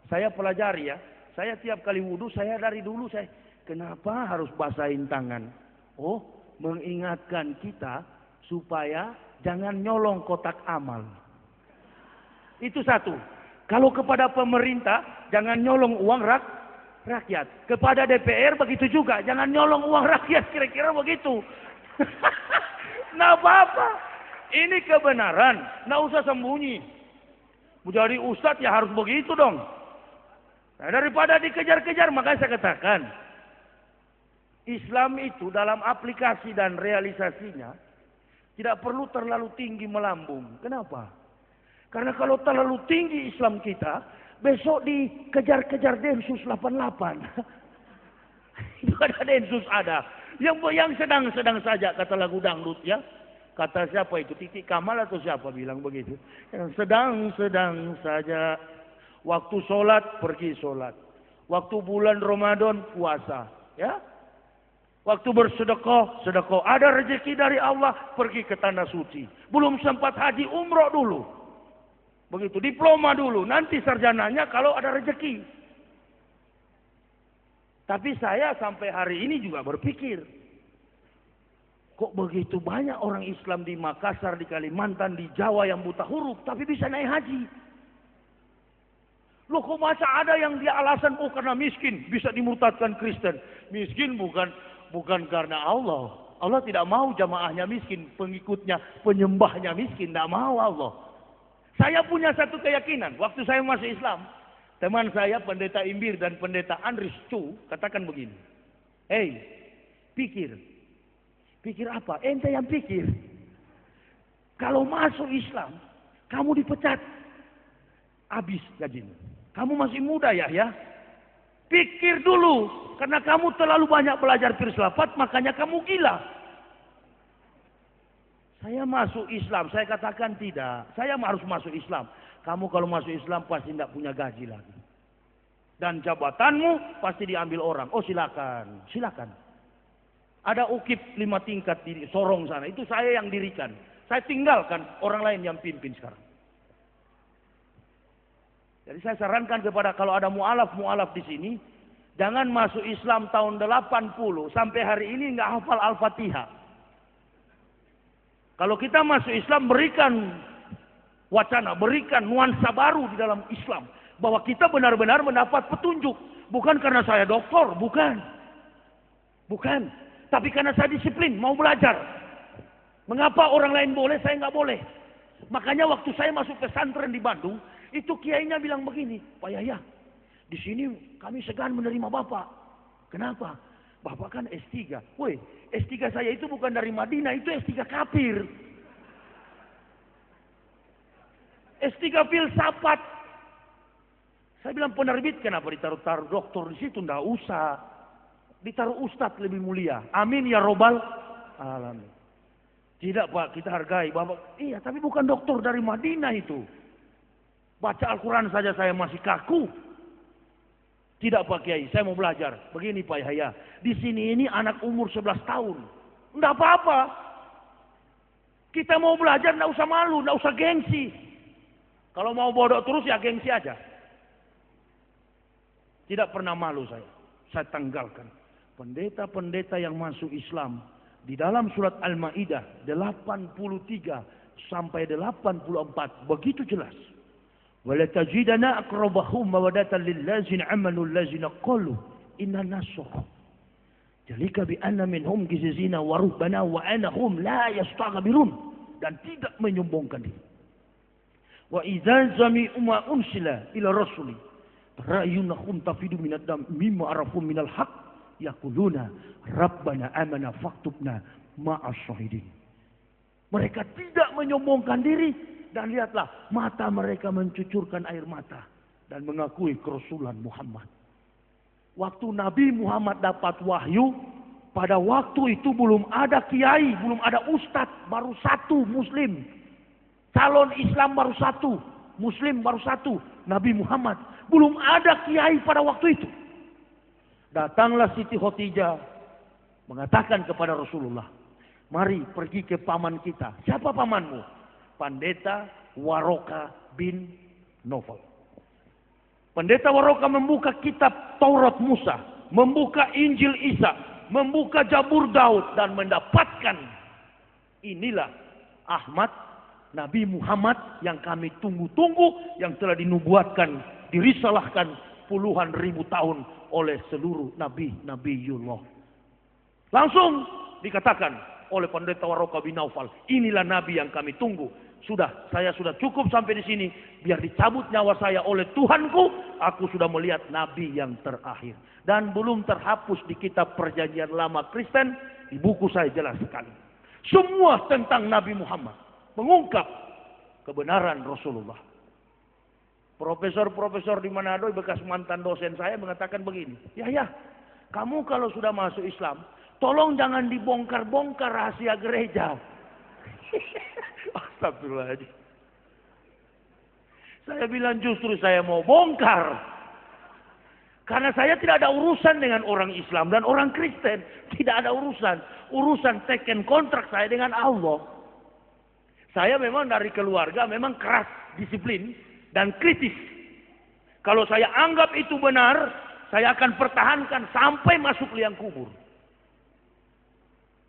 saya pelajari ya. Saya tiap kali wudhu, saya dari dulu kenapa harus basahin tangan? Oh, mengingatkan kita supaya jangan nyolong kotak amal. Itu satu. Kalau kepada pemerintah, jangan nyolong uang rakyat. Kepada DPR begitu juga, jangan nyolong uang rakyat, kira-kira begitu. Nah apa-apa. Ini kebenaran, nggak usah sembunyi. Mau jadi ustadz ya harus begitu dong. Nah, daripada dikejar-kejar, makanya saya katakan, Islam itu dalam aplikasi dan realisasinya tidak perlu terlalu tinggi melambung. Kenapa? Karena kalau terlalu tinggi Islam kita, besok dikejar-kejar Densus 88. Itu ada Densus ada. Yang sedang-sedang saja kata lagu dangdut ya. Kata siapa itu? Titik Kamal atau siapa bilang begitu? Yang sedang-sedang saja. Waktu sholat, pergi sholat. Waktu bulan Ramadan, puasa. Ya. Waktu bersedekah, sedekah. Ada rezeki dari Allah, pergi ke tanah suci. Belum sempat haji, umroh dulu. Begitu, diploma dulu. Nanti sarjananya kalau ada rezeki. Tapi saya sampai hari ini juga berpikir, kok begitu banyak orang Islam di Makassar, di Kalimantan, di Jawa yang buta huruf, tapi bisa naik haji. Loh kok masa ada yang dia alasan, oh karena miskin, bisa dimurtadkan Kristen. Miskin bukan karena Allah. Allah tidak mau jamaahnya miskin, pengikutnya, penyembahnya miskin. Tidak mau Allah. Saya punya satu keyakinan, waktu saya masuk Islam, teman saya pendeta Imbir dan pendeta Andris Chu katakan begini. Hei, pikir. Pikir apa? Ente yang pikir. Kalau masuk Islam, kamu dipecat. Habis gajimu. Kamu masih muda ya. Pikir dulu. Karena kamu terlalu banyak belajar filsafat, makanya kamu gila. Saya masuk Islam. Saya katakan tidak. Saya harus masuk Islam. Kamu kalau masuk Islam pasti tidak punya gaji lagi. Dan jabatanmu pasti diambil orang. Oh silakan. Silakan. Ada UKIP 5 tingkat di Sorong sana. Itu saya yang dirikan. Saya tinggalkan orang lain yang pimpin sekarang. Jadi saya sarankan kepada kalau ada mu'alaf di sini, jangan masuk Islam tahun 80 sampai hari ini nggak hafal Al-Fatihah. Kalau kita masuk Islam, berikan wacana, berikan nuansa baru di dalam Islam, bahwa kita benar-benar mendapat petunjuk, bukan karena saya doktor, bukan, tapi karena saya disiplin, mau belajar. Mengapa orang lain boleh, saya nggak boleh? Makanya waktu saya masuk pesantren di Bandung, itu kiainya bilang begini, Pak Yahya, di sini kami segan menerima Bapak. Kenapa? Bapak kan S3. Woi, S3 saya itu bukan dari Madinah, itu S3 kafir. S3 filsafat. Saya bilang penerbit, kenapa ditaruh-taruh doktor di situ? Nggak usah. Ditaruh ustadz lebih mulia. Amin ya robbal alamin. Tidak Pak, kita hargai Bapak. Iya, tapi bukan doktor dari Madinah itu. Baca Al-Quran saja saya masih kaku. Tidak Pak Kiai, saya mau belajar. Begini Pak Yahya, di sini ini anak umur 11 tahun. Tidak apa-apa. Kita mau belajar, tidak usah malu, tidak usah gengsi. Kalau mau bodoh terus ya gengsi aja. Tidak pernah malu saya. Saya tanggalkan. Pendeta-pendeta yang masuk Islam, di dalam surat Al-Ma'idah 83 sampai 84 begitu jelas. Walatajidanna aqrabahum mawaddatan lillazina amanu allazina qalu inna nasara. Jalika bi anna minhum gizizina wa rubbana wa anahum la yastaghfirun, dan tidak menyombongkan diri. Wa idza zami'u ma unsila ila rasuli ra'yunahum tafidu minad dam mimma arafu minal haqq yaquluna rabbana amana faktubna ma'as syahidin. Mereka tidak menyombongkan diri. Dan lihatlah, mata mereka mencucurkan air mata dan mengakui kerasulan Muhammad. Waktu Nabi Muhammad dapat wahyu, pada waktu itu belum ada kiai, belum ada ustadz, baru satu muslim. Calon Islam baru satu, muslim baru satu, Nabi Muhammad. Belum ada kiai pada waktu itu. Datanglah Siti Khotijah mengatakan kepada Rasulullah, mari pergi ke paman kita. Siapa pamanmu? Pendeta Waroka bin Nawfal. Pendeta Waroka membuka kitab Taurat Musa, membuka Injil Isa, membuka Zabur Daud, dan mendapatkan inilah Ahmad, Nabi Muhammad yang kami tunggu-tunggu, yang telah dinubuatkan, dirisalahkan puluhan ribu tahun oleh seluruh Nabi-Nabiullah. Langsung dikatakan oleh pendeta Waroka bin Nawfal, inilah Nabi yang kami tunggu. Saya sudah cukup sampai di sini. Biar dicabut nyawa saya oleh Tuhanku. Aku sudah melihat Nabi yang terakhir. Dan belum terhapus di kitab Perjanjian Lama Kristen. Di buku saya jelas sekali. Semua tentang Nabi Muhammad. Mengungkap kebenaran Rasulullah. Profesor-profesor di Manado, bekas mantan dosen saya, mengatakan begini. Ya, kamu kalau sudah masuk Islam, tolong jangan dibongkar-bongkar rahasia gereja. Astagfirullahaladzim. Saya bilang justru saya mau bongkar. Karena saya tidak ada urusan dengan orang Islam dan orang Kristen. Tidak ada urusan. Urusan second kontrak saya dengan Allah. Saya memang dari keluarga memang keras, disiplin, dan kritis. Kalau saya anggap itu benar, saya akan pertahankan sampai masuk liang kubur.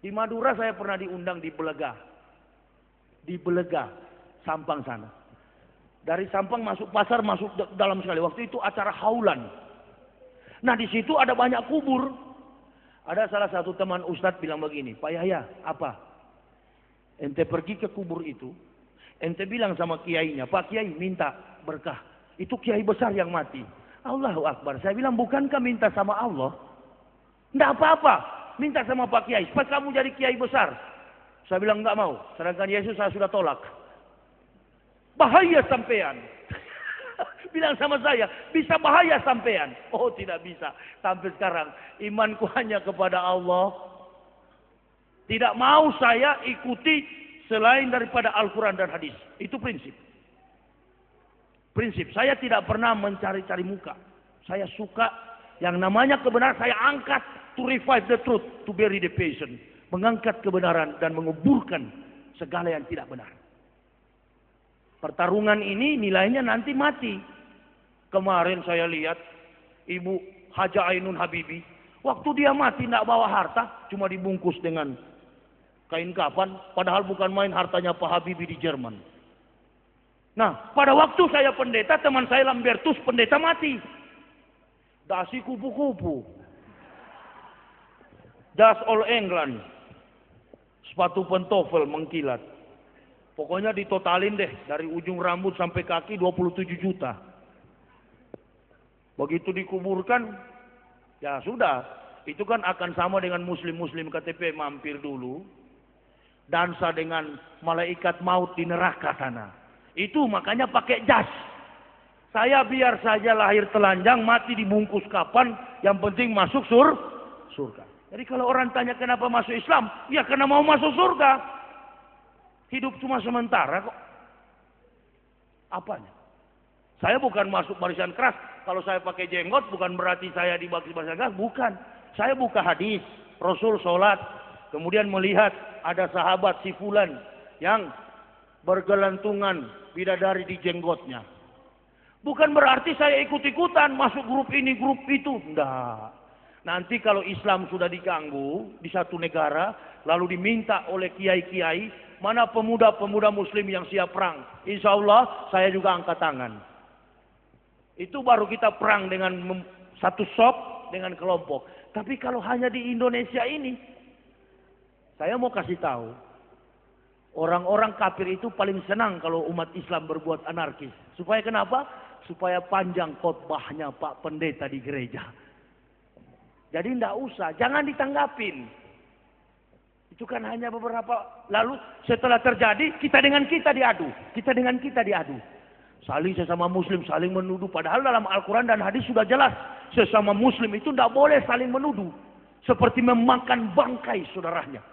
Di Madura saya pernah diundang di Belega. Di Belega, Sampang sana. Dari Sampang masuk pasar, masuk dalam sekali. Waktu itu acara haulan. Nah di situ ada banyak kubur. Ada salah satu teman Ustadz bilang begini, Pak Yahya, apa? Ente pergi ke kubur itu, ente bilang sama kiainya, Pak Kiai minta berkah. Itu kiai besar yang mati. Allahu Akbar. Saya bilang, bukankah minta sama Allah? Tidak apa-apa, minta sama Pak Kiai, supaya kamu jadi kiai besar. Saya bilang enggak mau, sedangkan Yesus saya sudah tolak. Bahaya sampean. Bilang sama saya, bisa bahaya sampean. Oh tidak bisa. Sampai sekarang imanku hanya kepada Allah. Tidak mau saya ikuti selain daripada Al-Quran dan hadis. Itu prinsip. Prinsip. Saya tidak pernah mencari-cari muka. Saya suka yang namanya kebenaran saya angkat. To revive the truth, to bury the patient. Mengangkat kebenaran dan menguburkan segala yang tidak benar. Pertarungan ini nilainya nanti mati. Kemarin saya lihat Ibu Haja Ainun Habibi. Waktu dia mati tidak bawa harta. Cuma dibungkus dengan kain kafan. Padahal bukan main hartanya Pak Habibie di Jerman. Nah pada waktu saya pendeta, teman saya Lambertus pendeta mati. Dasi kupu-kupu. Das All England. Sepatu pentofel mengkilat. Pokoknya ditotalin deh. Dari ujung rambut sampai kaki 27 juta. Begitu dikuburkan, ya sudah. Itu kan akan sama dengan muslim-muslim KTP mampir dulu. Dansa dengan malaikat maut di neraka sana. Itu makanya pakai jas. Saya biar saja lahir telanjang, mati dibungkus kapan, yang penting masuk surga. Jadi kalau orang tanya kenapa masuk Islam, ya karena mau masuk surga. Hidup cuma sementara kok. Apanya? Saya bukan masuk barisan keras. Kalau saya pakai jenggot bukan berarti saya di barisan keras. Bukan. Saya buka hadis. Rasul sholat. Kemudian melihat ada sahabat si fulan yang bergelantungan bidadari di jenggotnya. Bukan berarti saya ikut-ikutan masuk grup ini, grup itu. Enggak. Nanti kalau Islam sudah diganggu di satu negara, lalu diminta oleh kiai-kiai, mana pemuda-pemuda muslim yang siap perang? Insya Allah saya juga angkat tangan. Itu baru kita perang dengan satu shop, dengan kelompok. Tapi kalau hanya di Indonesia ini, saya mau kasih tahu. Orang-orang kafir itu paling senang kalau umat Islam berbuat anarkis. Supaya kenapa? Supaya panjang khotbahnya Pak Pendeta di gereja. Jadi tidak usah, jangan ditanggapin. Itu kan hanya beberapa. Lalu setelah terjadi, kita dengan kita diadu. Kita dengan kita diadu. Saling sesama muslim saling menuduh. Padahal dalam Al-Quran dan hadis sudah jelas. Sesama muslim itu tidak boleh saling menuduh. Seperti memakan bangkai saudaranya.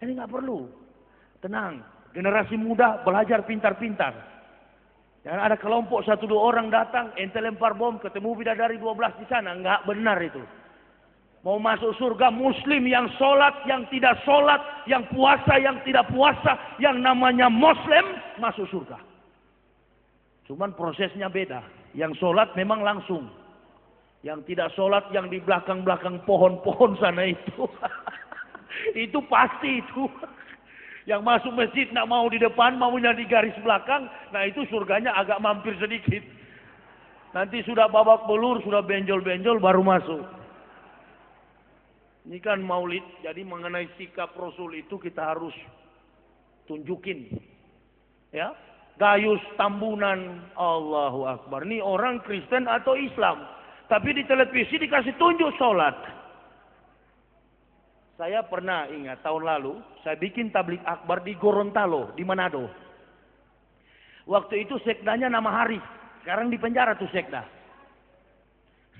Ini nggak perlu. Tenang. Generasi muda belajar pintar-pintar. Jangan ada kelompok 1-2 orang datang. Ente lempar bom ketemu bidadari 12 di sana. Nggak benar itu. Mau masuk surga muslim yang sholat, yang tidak sholat. Yang puasa, yang tidak puasa. Yang namanya muslim masuk surga. Cuman prosesnya beda. Yang sholat memang langsung. Yang tidak sholat yang di belakang-belakang pohon-pohon sana itu. Itu pasti itu. Yang masuk masjid nak mau di depan, maunya di garis belakang. Nah itu surganya agak mampir sedikit. Nanti sudah babak belur, sudah benjol-benjol baru masuk. Ini kan maulid. Jadi mengenai sikap Rasul itu kita harus tunjukin. Ya. Gayus tambunan, Allahu Akbar. Ini orang Kristen atau Islam. Tapi di televisi dikasih tunjuk sholat. Saya pernah ingat tahun lalu, saya bikin tablik akbar di Gorontalo, di Manado. Waktu itu sekdanya nama Haris. Sekarang di penjara tuh sekda.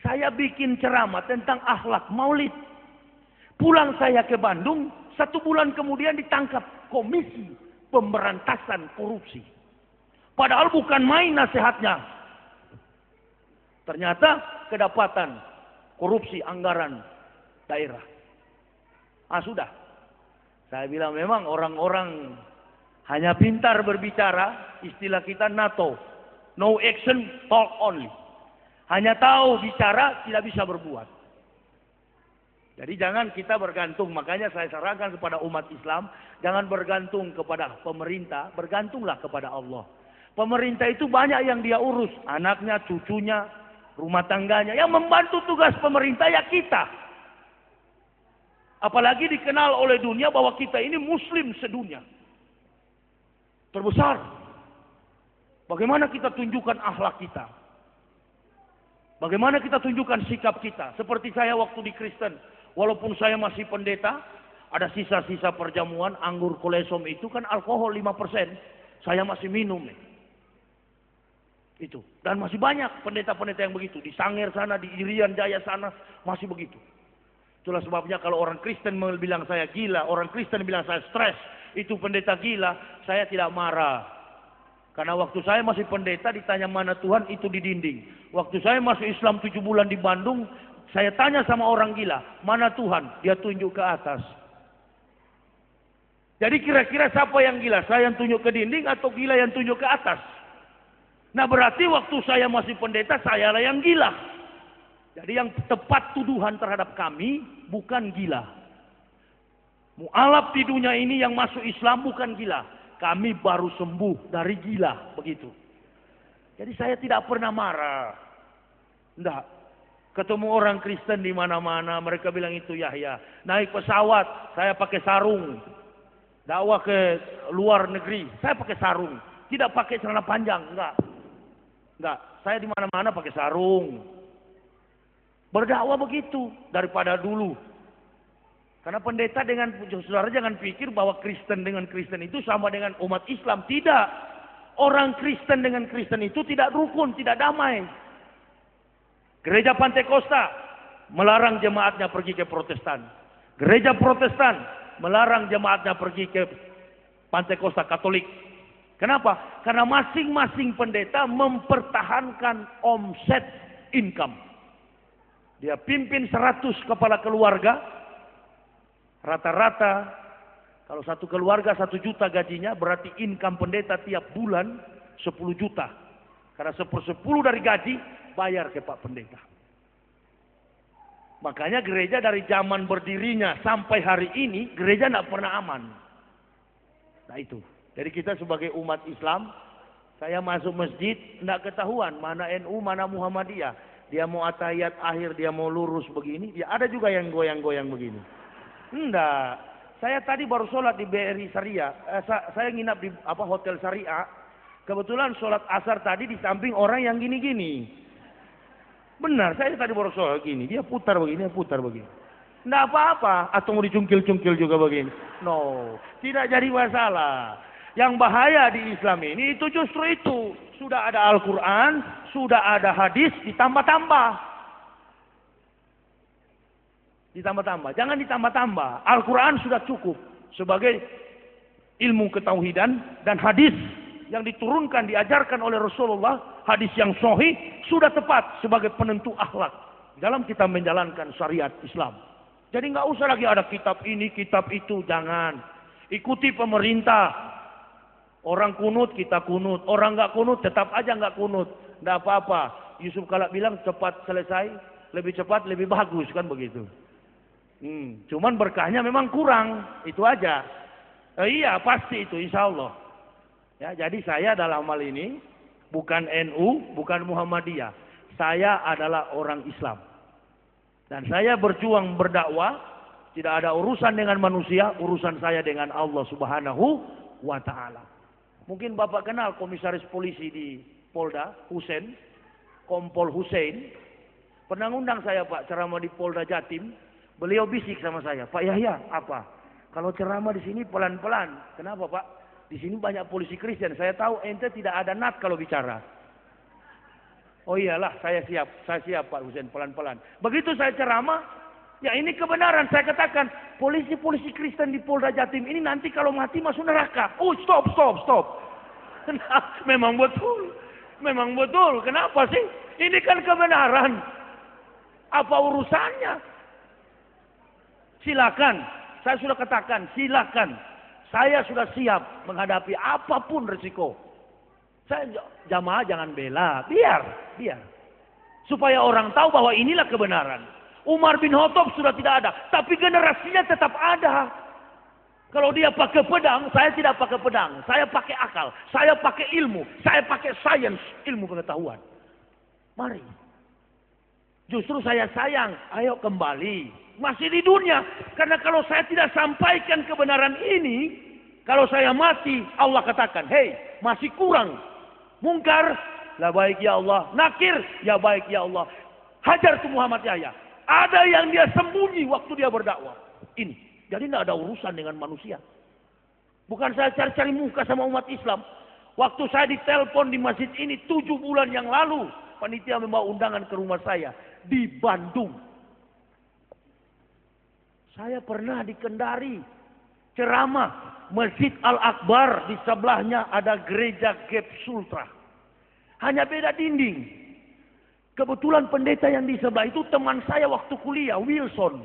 Saya bikin ceramah tentang akhlak maulid. Pulang saya ke Bandung, 1 bulan kemudian ditangkap Komisi Pemberantasan Korupsi. Padahal bukan main nasihatnya. Ternyata kedapatan korupsi anggaran daerah. Sudah. Saya bilang memang orang-orang hanya pintar berbicara, istilah kita NATO. No action, talk only. Hanya tahu bicara, tidak bisa berbuat. Jadi jangan kita bergantung, makanya saya sarankan kepada umat Islam, jangan bergantung kepada pemerintah, bergantunglah kepada Allah. Pemerintah itu banyak yang dia urus, anaknya, cucunya, rumah tangganya. Yang membantu tugas pemerintah ya kita. Apalagi dikenal oleh dunia bahwa kita ini muslim sedunia. Terbesar. Bagaimana kita tunjukkan akhlak kita? Bagaimana kita tunjukkan sikap kita? Seperti saya waktu di Kristen. Walaupun saya masih pendeta, ada sisa-sisa perjamuan, anggur kolesom itu kan alkohol 5%. Saya masih minum. Itu. Dan masih banyak pendeta-pendeta yang begitu. Di Sangir sana, di Irian Jaya sana, masih begitu. Itulah sebabnya kalau orang Kristen bilang saya gila, orang Kristen bilang saya stres, itu pendeta gila, saya tidak marah. Karena waktu saya masih pendeta ditanya mana Tuhan, itu di dinding. Waktu saya masuk Islam 7 bulan di Bandung, saya tanya sama orang gila, mana Tuhan? Dia tunjuk ke atas. Jadi kira-kira siapa yang gila? Saya yang tunjuk ke dinding atau gila yang tunjuk ke atas? Nah berarti waktu saya masih pendeta, saya lah yang gila. Jadi yang tepat tuduhan terhadap kami bukan gila. Mu'alaf di dunia ini yang masuk Islam bukan gila. Kami baru sembuh dari gila, begitu. Jadi saya tidak pernah marah. Enggak. Ketemu orang Kristen di mana-mana, mereka bilang itu Yahya. Naik pesawat, saya pakai sarung. Dakwah ke luar negeri, saya pakai sarung. Tidak pakai celana panjang, enggak. Enggak, saya di mana-mana pakai sarung. Berdakwah begitu daripada dulu. Karena pendeta dengan saudara jangan pikir bahwa Kristen dengan Kristen itu sama dengan umat Islam. Tidak. Orang Kristen dengan Kristen itu tidak rukun, tidak damai. Gereja Pantekosta melarang jemaatnya pergi ke Protestan. Gereja Protestan melarang jemaatnya pergi ke Pantekosta Katolik. Kenapa? Karena masing-masing pendeta mempertahankan omset income. Dia pimpin 100 kepala keluarga. Rata-rata kalau satu keluarga 1 juta gajinya, berarti income pendeta tiap bulan 10 juta. Karena 1/10 dari gaji bayar ke Pak Pendeta. Makanya gereja dari zaman berdirinya sampai hari ini, gereja tidak pernah aman. Nah itu. Jadi kita sebagai umat Islam, saya masuk masjid, tidak ketahuan mana NU, mana Muhammadiyah. Dia mau atahiyat akhir, dia mau lurus begini. Dia ada juga yang goyang-goyang begini. Enggak. Saya tadi baru sholat di BRI Syariah. Saya nginap di hotel Syariah. Kebetulan sholat asar tadi di samping orang yang gini-gini. Benar, saya tadi baru sholat gini. Dia putar begini, dia putar begini. Enggak apa-apa. Atau mau dicungkil-cungkil juga begini. No, tidak jadi masalah. Yang bahaya di Islam ini itu justru itu. Sudah ada Al-Quran, sudah ada hadis, ditambah-tambah. Ditambah-tambah. Jangan ditambah-tambah. Al-Quran sudah cukup sebagai ilmu ketauhidan, dan hadis yang diturunkan, diajarkan oleh Rasulullah, hadis yang sahih, sudah tepat sebagai penentu akhlak dalam kita menjalankan syariat Islam. Jadi nggak usah lagi ada kitab ini, kitab itu, jangan. Ikuti pemerintah. Orang kunut, kita kunut. Orang nggak kunut, tetap aja nggak kunut. Nggak apa-apa. Yusuf Kala bilang cepat selesai, lebih cepat, lebih bagus, kan begitu. Cuman berkahnya memang kurang, itu aja. Iya, pasti itu, insya Allah. Ya, jadi saya dalam hal ini bukan NU, bukan Muhammadiyah. Saya adalah orang Islam. Dan saya berjuang berdakwah, tidak ada urusan dengan manusia, urusan saya dengan Allah Subhanahu wa Ta'ala. Mungkin Bapak kenal komisaris polisi di Polda, Hussein, Kompol Hussein. Pernah ngundang saya Pak ceramah di Polda Jatim. Beliau bisik sama saya, Pak Yahya, apa? Kalau ceramah di sini pelan-pelan. Kenapa Pak? Di sini banyak polisi Kristen. Saya tahu ente tidak ada nat kalau bicara. Oh iyalah, saya siap Pak Hussein, pelan-pelan. Begitu saya ceramah, ya ini kebenaran. Saya katakan, polisi-polisi Kristen di Polda Jatim ini nanti kalau mati masuk neraka. Oh stop. Nah, memang betul. Kenapa sih? Ini kan kebenaran. Apa urusannya? Silakan, saya sudah katakan, silakan. Saya sudah siap menghadapi apapun resiko. Saya jamaah jangan bela, biar. Supaya orang tahu bahwa inilah kebenaran. Umar bin Khattab sudah tidak ada, tapi generasinya tetap ada. Kalau dia pakai pedang, saya tidak pakai pedang. Saya pakai akal, saya pakai ilmu, saya pakai sains, ilmu pengetahuan. Mari. Justru saya sayang, ayo kembali. Masih di dunia. Karena kalau saya tidak sampaikan kebenaran ini, kalau saya mati, Allah katakan, hei, masih kurang. Mungkar, la baik ya Allah. Nakir, ya baik ya Allah. Hajar tu Muhammad Yahya. Ada yang dia sembunyi waktu dia berdakwah. Ini. Jadi tidak ada urusan dengan manusia. Bukan saya cari-cari muka sama umat Islam. Waktu saya ditelepon di masjid ini 7 bulan yang lalu. Panitia membawa undangan ke rumah saya. Di Bandung. Saya pernah di Kendari. Ceramah. Masjid Al-Akbar. Di sebelahnya ada gereja Gap Sultra. Hanya beda dinding. Kebetulan pendeta yang di sebelah itu teman saya waktu kuliah, Wilson.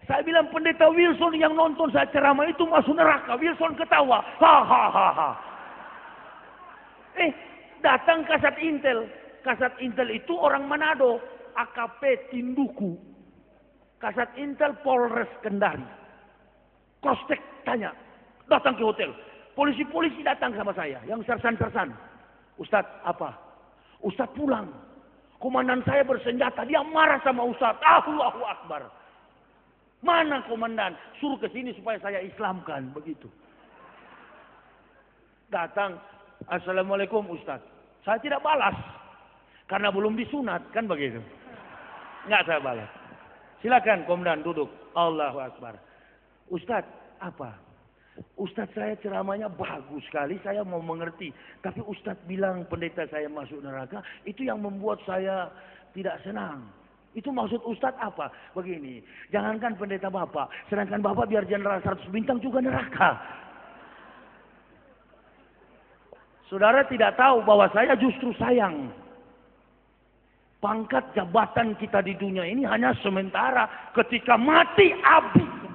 Saya bilang pendeta Wilson yang nonton saya ceramah itu masuk neraka. Wilson ketawa. Hahaha. Datang Kasat Intel. Kasat Intel itu orang Manado. AKP Tinduku. Kasat Intel Polres Kendari. Krostek tanya. Datang ke hotel. Polisi-polisi datang sama saya. Yang sersan-sersan. Ustadz apa? Ustadz pulang. Komandan saya bersenjata. Dia marah sama Ustadz. Allahu Akbar. Mana komandan? Suruh ke sini supaya saya Islamkan. Begitu. Datang. Assalamualaikum Ustadz. Saya tidak balas. Karena belum disunat. Kan begitu. Enggak saya balas. Silakan komandan duduk. Allahu Akbar. Ustadz apa? Ustadz saya ceramahnya bagus sekali, saya mau mengerti. Tapi Ustadz bilang pendeta saya masuk neraka, itu yang membuat saya tidak senang. Itu maksud Ustadz apa? Begini, jangankan pendeta Bapak, sedangkan Bapak biar jenderal 100 bintang juga neraka. Saudara tidak tahu bahwa saya justru sayang. Pangkat jabatan kita di dunia ini hanya sementara, ketika mati habis.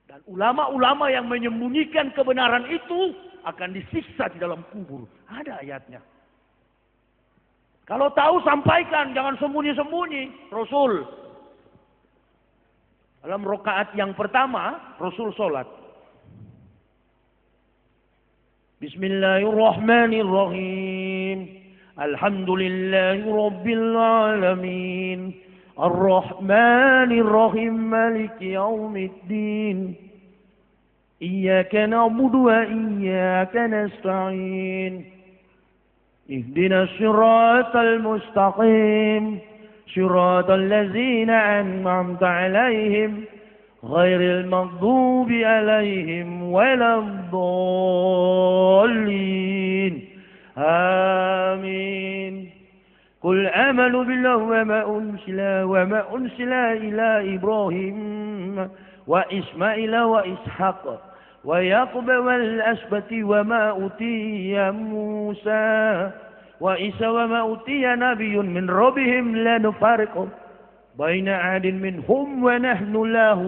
Dan ulama-ulama yang menyembunyikan kebenaran itu akan disiksa di dalam kubur. Ada ayatnya. Kalau tahu sampaikan, jangan sembunyi-sembunyi. Rasul dalam rakaat yang pertama, Rasul sholat. Bismillahirrahmanirrahim. Alhamdulillahi Rabbil Alamin. Ar-Rahmanir-Rahim Maliki Yawmiddin. إياك نعبد وإياك نستعين اهدنا الصراط المستقيم صراط الذين أنعمت عليهم غير المغضوب عليهم ولا الضالين آمين قل آمنوا بالله وما أنزل إلى إبراهيم وإسماعيل وإسحاق ويعقوب والأسبط وما أوتي موسى وعيسى وما أوتي نبي من ربهم لا نفرق بين أحد منهم ونحن له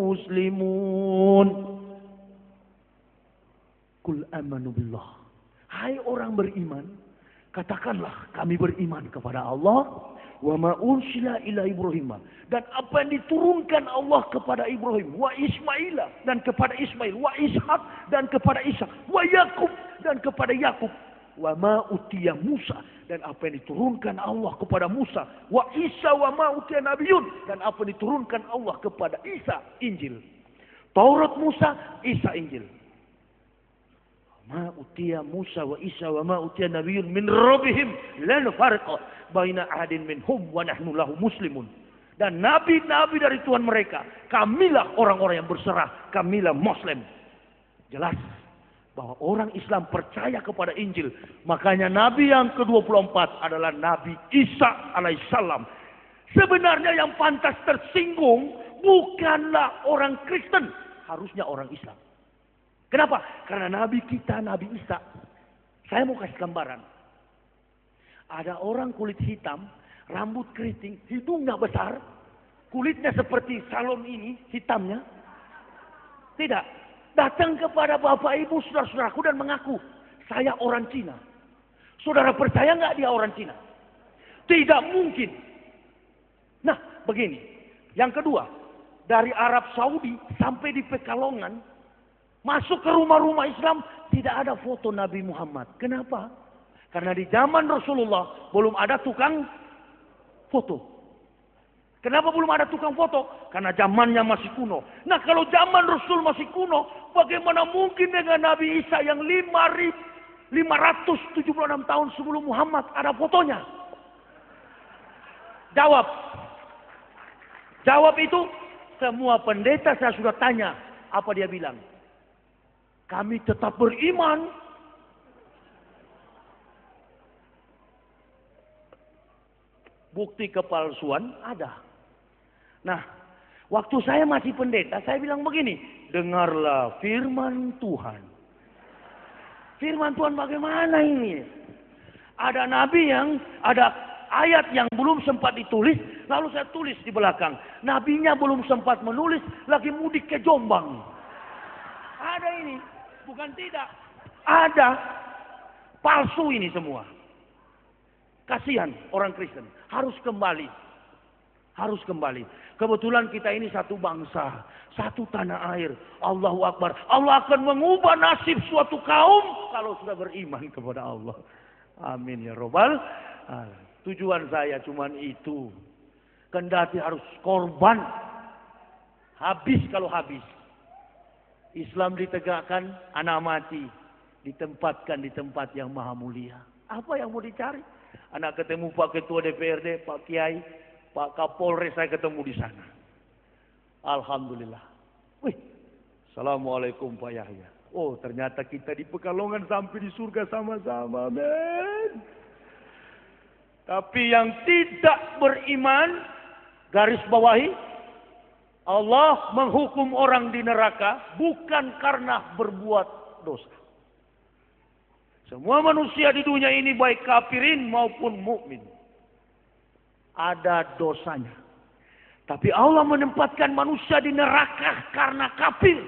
مسلمون. Qul amanu billah. Hai orang beriman, katakanlah kami beriman kepada Allah. Wa ma unsila ila Ibrahim, dan apa yang diturunkan Allah kepada Ibrahim, wa Ismail dan kepada Ismail, wa Ishak dan kepada Ishak, wa Yakub dan kepada Yakub, wa ma utiya Musa, dan apa yang diturunkan Allah kepada Musa, wa Isa wa ma utiya nabiyun, dan apa yang diturunkan Allah kepada Isa, Injil. Taurat Musa, Isa, Injil. Ma utiya Musa wa Isa wa ma utiya nabiyun min rabbihim la nufarriqu baina ahadin minhum wa nahnu lahu muslimun. Dan nabi-nabi dari Tuhan mereka, kamilah orang-orang yang berserah, kamilah Muslim. Jelas bahwa orang Islam percaya kepada Injil. Makanya nabi yang ke-24 adalah Nabi Isa alaihissalam. Sebenarnya yang pantas tersinggung bukanlah orang Kristen, harusnya orang Islam. Kenapa? Karena Nabi kita, Nabi Isa. Saya mau kasih gambaran. Ada orang kulit hitam, rambut keriting, hidungnya besar, kulitnya seperti salon ini, hitamnya. Tidak. Datang kepada bapak ibu saudara-saudaraku dan mengaku, saya orang Cina. Saudara percaya nggak dia orang Cina? Tidak mungkin. Nah, begini. Yang kedua, dari Arab Saudi sampai di Pekalongan, masuk ke rumah-rumah Islam, tidak ada foto Nabi Muhammad. Kenapa? Karena di zaman Rasulullah belum ada tukang foto. Kenapa belum ada tukang foto? Karena zamannya masih kuno. Nah, kalau zaman Rasul masih kuno, bagaimana mungkin dengan Nabi Isa yang 576 tahun sebelum Muhammad ada fotonya? Jawab. Jawab itu semua pendeta saya sudah tanya. Apa dia bilang? Kami tetap beriman. Bukti kepalsuan ada. Nah, waktu saya masih pendeta, saya bilang begini. Dengarlah firman Tuhan. Firman Tuhan bagaimana ini? Ada nabi yang, ada ayat yang belum sempat ditulis, lalu saya tulis di belakang. Nabinya belum sempat menulis, lagi mudik ke Jombang. Ada ini, bukan tidak. Ada. Palsu ini semua. Kasihan orang Kristen. Harus kembali. Harus kembali. Kebetulan kita ini satu bangsa. Satu tanah air. Allahu Akbar. Allah akan mengubah nasib suatu kaum. Kalau sudah beriman kepada Allah. Amin ya Rabbal. Tujuan saya cuma itu. Kendati harus korban. Habis kalau habis. Islam ditegakkan, anak mati. Ditempatkan di tempat yang maha mulia. Apa yang mau dicari? Anak ketemu Pak Ketua DPRD, Pak Kiai, Pak Kapolres, saya ketemu di sana. Alhamdulillah. Wih, Assalamualaikum Pak Yahya. Oh, ternyata kita di Pekalongan sampai di surga sama-sama, men. Tapi yang tidak beriman, garis bawahi, Allah menghukum orang di neraka bukan karena berbuat dosa. Semua manusia di dunia ini baik kafirin maupun mukmin ada dosanya. Tapi Allah menempatkan manusia di neraka karena kafir,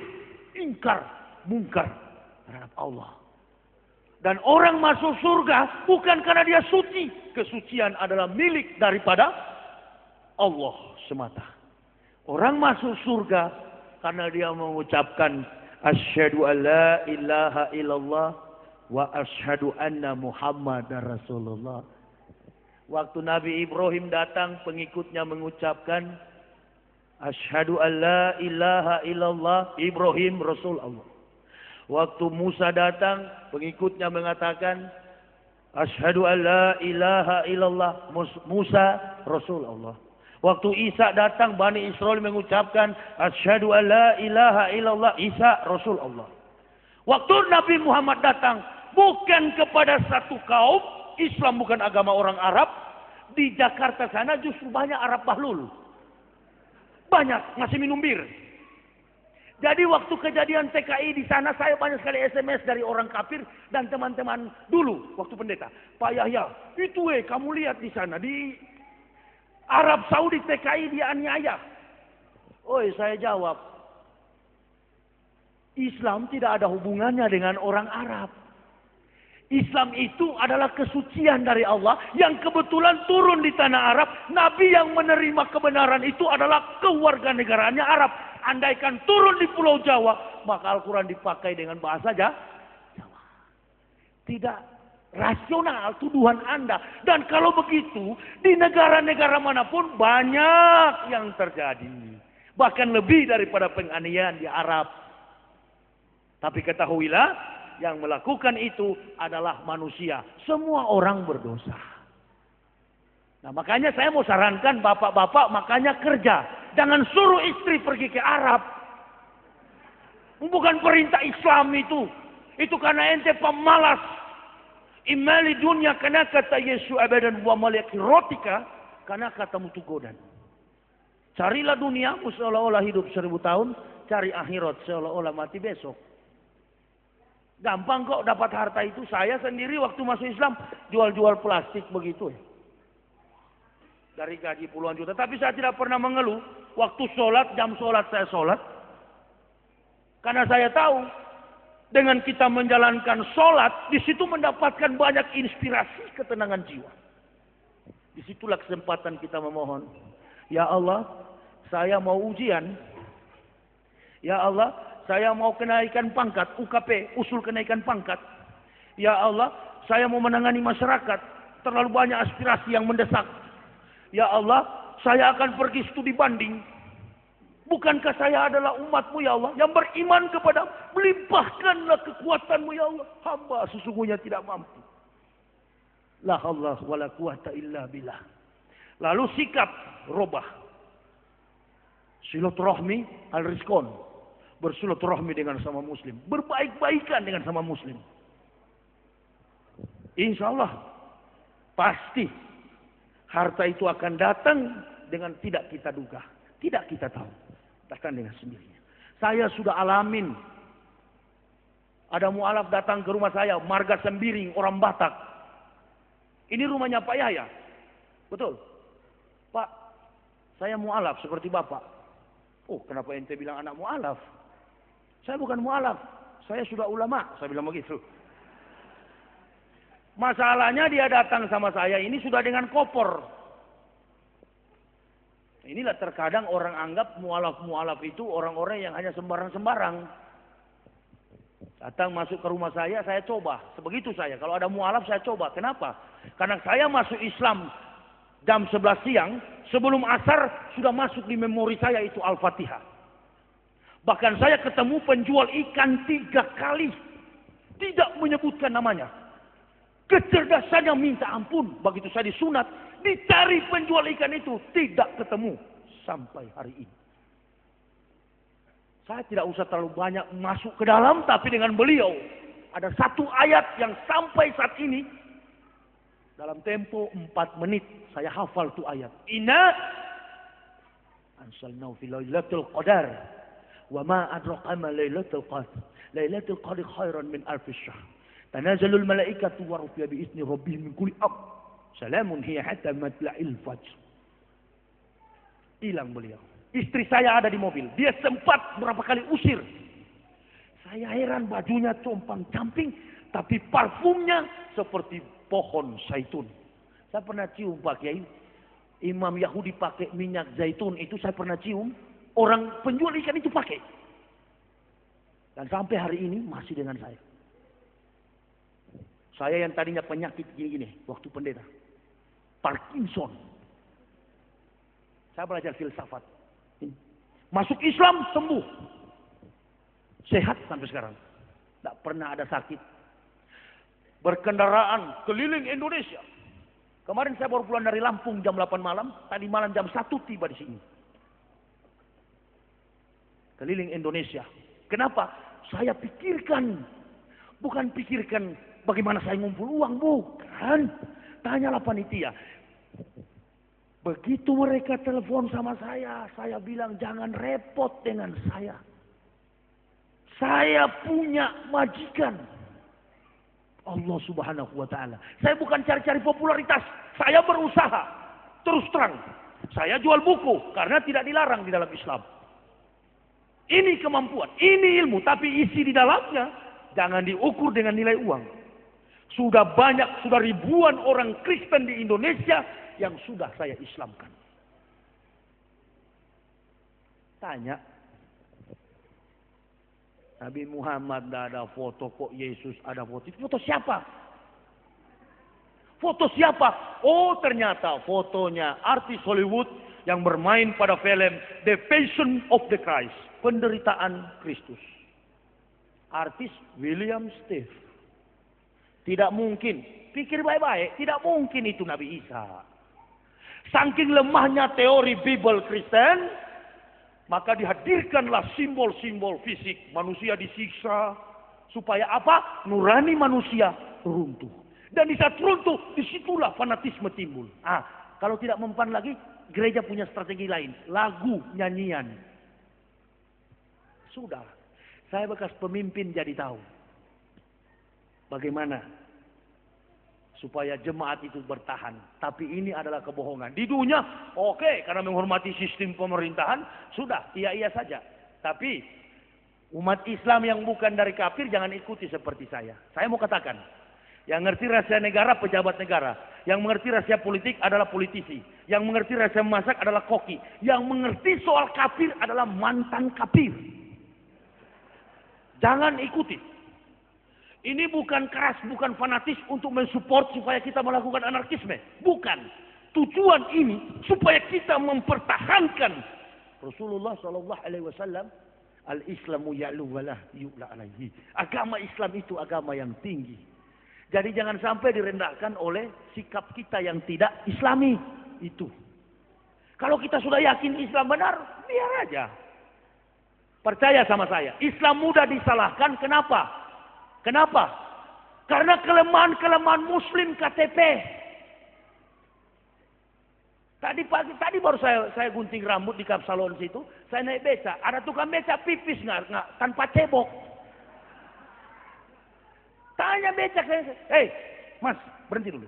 ingkar, mungkar terhadap Allah. Dan orang masuk surga bukan karena dia suci. Kesucian adalah milik daripada Allah semata. Orang masuk surga karena dia mengucapkan asyhadu alla ilaha illallah wa asyhadu anna Muhammadar Rasulullah. Waktu Nabi Ibrahim datang, pengikutnya mengucapkan asyhadu alla ilaha illallah, Ibrahim Rasul Allah. Waktu Musa datang, pengikutnya mengatakan asyhadu alla ilaha illallah, Musa Rasul Allah. Waktu Isa datang, Bani Israel mengucapkan asyhadu alla ilaha illallah, Isa Rasul Allah. Waktu Nabi Muhammad datang, bukan kepada satu kaum, Islam bukan agama orang Arab. Di Jakarta sana justru banyak Arab Bahlul. Banyak, ngasih minum bir. Jadi waktu kejadian TKI di sana, saya banyak sekali SMS dari orang kafir dan teman-teman dulu waktu pendeta. Pak Yahya, itu kamu lihat di sana, di Arab Saudi TKI dia aniaya. Oi, saya jawab, Islam tidak ada hubungannya dengan orang Arab. Islam itu adalah kesucian dari Allah yang kebetulan turun di tanah Arab. Nabi yang menerima kebenaran itu adalah kewarganegaraannya Arab. Andaikan turun di Pulau Jawa, maka Al-Quran dipakai dengan bahasa Jawa. Tidak rasional tuduhan Anda. Dan kalau begitu, di negara-negara manapun banyak yang terjadi. Bahkan lebih daripada penganiayaan di Arab. Tapi ketahuilah, yang melakukan itu adalah manusia. Semua orang berdosa. Nah, makanya saya mau sarankan bapak-bapak, makanya kerja. Jangan suruh istri pergi ke Arab. Bukan perintah Islam itu. Itu karena ente pemalas. Imali dunia karena kata Yesus abadan wa malaki rotika. Karena kata mutugodan. Carilah dunia seolah-olah hidup 1000 tahun. Cari akhirat seolah-olah mati besok. Gampang kok dapat harta itu. Saya sendiri waktu masuk Islam jual-jual plastik begitu. dari gaji puluhan juta. Tapi saya tidak pernah mengeluh. Waktu sholat, jam sholat saya sholat. Karena saya tahu, dengan kita menjalankan sholat, di situ mendapatkan banyak inspirasi ketenangan jiwa. Disitulah kesempatan kita memohon. Ya Allah, saya mau ujian. Ya Allah, saya mau kenaikan pangkat, UKP, usul kenaikan pangkat. Ya Allah, saya mau menangani masyarakat. Terlalu banyak aspirasi yang mendesak. Ya Allah, saya akan pergi studi banding. Bukankah saya adalah umat-Mu ya Allah yang beriman kepada, melimpahkanlah kekuatan-Mu ya Allah. Hamba sesungguhnya tidak mampu. La haula wala quwata illa billah. Lalu sikap robah. Silaturahmi al-rizqon. Bersilaturahmi dengan sama muslim. Berbaik-baikan dengan sama muslim. Insya Allah pasti harta itu akan datang dengan tidak kita duga. Tidak kita tahu. Datang dengan sendirinya. Saya sudah alamin. Ada mualaf datang ke rumah saya. Marga Sembiring, orang Batak. Ini rumahnya Pak Yahya. Betul. Pak, saya mualaf seperti Bapak. Oh, kenapa ente bilang anak mualaf? Saya bukan mualaf. Saya sudah ulama. Saya bilang begitu. Masalahnya dia datang sama saya ini sudah dengan koper. Inilah terkadang orang anggap mualaf-mualaf itu orang-orang yang hanya sembarang-sembarang. Datang masuk ke rumah saya coba. Sebegitu saya. Kalau ada mualaf saya coba. Kenapa? Karena saya masuk Islam jam 11 siang. Sebelum asar sudah masuk di memori saya itu Al-Fatihah. Bahkan saya ketemu penjual ikan 3 kali. Tidak menyebutkan namanya. Kecerdasannya minta ampun. Begitu saya disunat, dicari penjual ikan itu, tidak ketemu sampai hari ini. Saya tidak usah terlalu banyak masuk ke dalam, tapi dengan beliau ada satu ayat yang sampai saat ini dalam tempo 4 menit saya hafal tuh ayat. Inna anzalnahu fi lailatul qadar wa ma adraka ma lailatul qadar. Lailatul qadar khairan min alf syahr. Tanazalul malaikatu wa rufiya bi izni rabbihim min kulli amr. Salamun hiya hatta matla'il fajr. Hilang beliau. Istri saya ada di mobil. Dia sempat berapa kali usir. Saya heran, bajunya compang-camping, tapi parfumnya seperti pohon zaitun. Saya pernah cium Pak Kiai. Imam Yahudi pakai minyak zaitun itu saya pernah cium. Orang penjual ikan itu pakai. Dan sampai hari ini masih dengan saya. Saya yang tadinya penyakit gini-gini waktu pendeta. Parkinson. Saya belajar filsafat. Masuk Islam sembuh. Sehat sampai sekarang. Tidak pernah ada sakit. Berkendaraan keliling Indonesia. Kemarin saya baru pulang dari Lampung jam 8 malam. Tadi malam jam 1 tiba di sini. Keliling Indonesia. Kenapa? Saya pikirkan. Bukan pikirkan bagaimana saya ngumpul uang. Bukan. Tanyalah panitia. Begitu mereka telepon sama saya bilang jangan repot dengan saya. Saya punya majikan. Allah Subhanahu wa Ta'ala. Saya bukan cari-cari popularitas. Saya berusaha. Terus terang. Saya jual buku karena tidak dilarang di dalam Islam. Ini kemampuan, ini ilmu, tapi isi di dalamnya jangan diukur dengan nilai uang. Sudah banyak, sudah ribuan orang Kristen di Indonesia yang sudah saya Islamkan. Tanya, Nabi Muhammad tidak ada foto, kok Yesus ada foto. Foto siapa? Foto siapa? Oh, ternyata fotonya artis Hollywood yang bermain pada film The Passion of the Christ, penderitaan Kristus. Artis William Steve. Tidak mungkin. Pikir baik-baik, tidak mungkin itu Nabi Isa. Saking lemahnya teori Bible Kristen, maka dihadirkanlah simbol-simbol fisik. Manusia disiksa. Supaya apa? Nurani manusia runtuh. Dan di saat runtuh, disitulah fanatisme timbul. Kalau tidak mempan lagi, gereja punya strategi lain. Lagu, nyanyian. Sudah. Saya bekas pemimpin jadi tahu. Bagaimana supaya jemaat itu bertahan. Tapi ini adalah kebohongan. Di dunia, oke, karena menghormati sistem pemerintahan, sudah, iya-iya saja. Tapi umat Islam yang bukan dari kafir jangan ikuti seperti saya. Saya mau katakan, yang mengerti rahasia negara, pejabat negara. Yang mengerti rahasia politik adalah politisi. Yang mengerti rahasia memasak adalah koki. Yang mengerti soal kafir adalah mantan kafir. Jangan ikuti. Ini bukan keras, bukan fanatis untuk mensupport supaya kita melakukan anarkisme. Bukan. Tujuan ini supaya kita mempertahankan Rasulullah SAW. Al-Islamu ya'lu walah yu'la alaihi. Agama Islam itu agama yang tinggi. Jadi jangan sampai direndahkan oleh sikap kita yang tidak Islami. Itu. Kalau kita sudah yakin Islam benar, biar aja. Percaya sama saya. Islam mudah disalahkan. Kenapa? Kenapa? Karena kelemahan-kelemahan Muslim KTP. Tadi baru saya gunting rambut di Kapsalon situ. Saya naik beca. Ada tukang beca pipis nggak tanpa cebok. Tanya beca saya. Hei, Mas, berhenti dulu.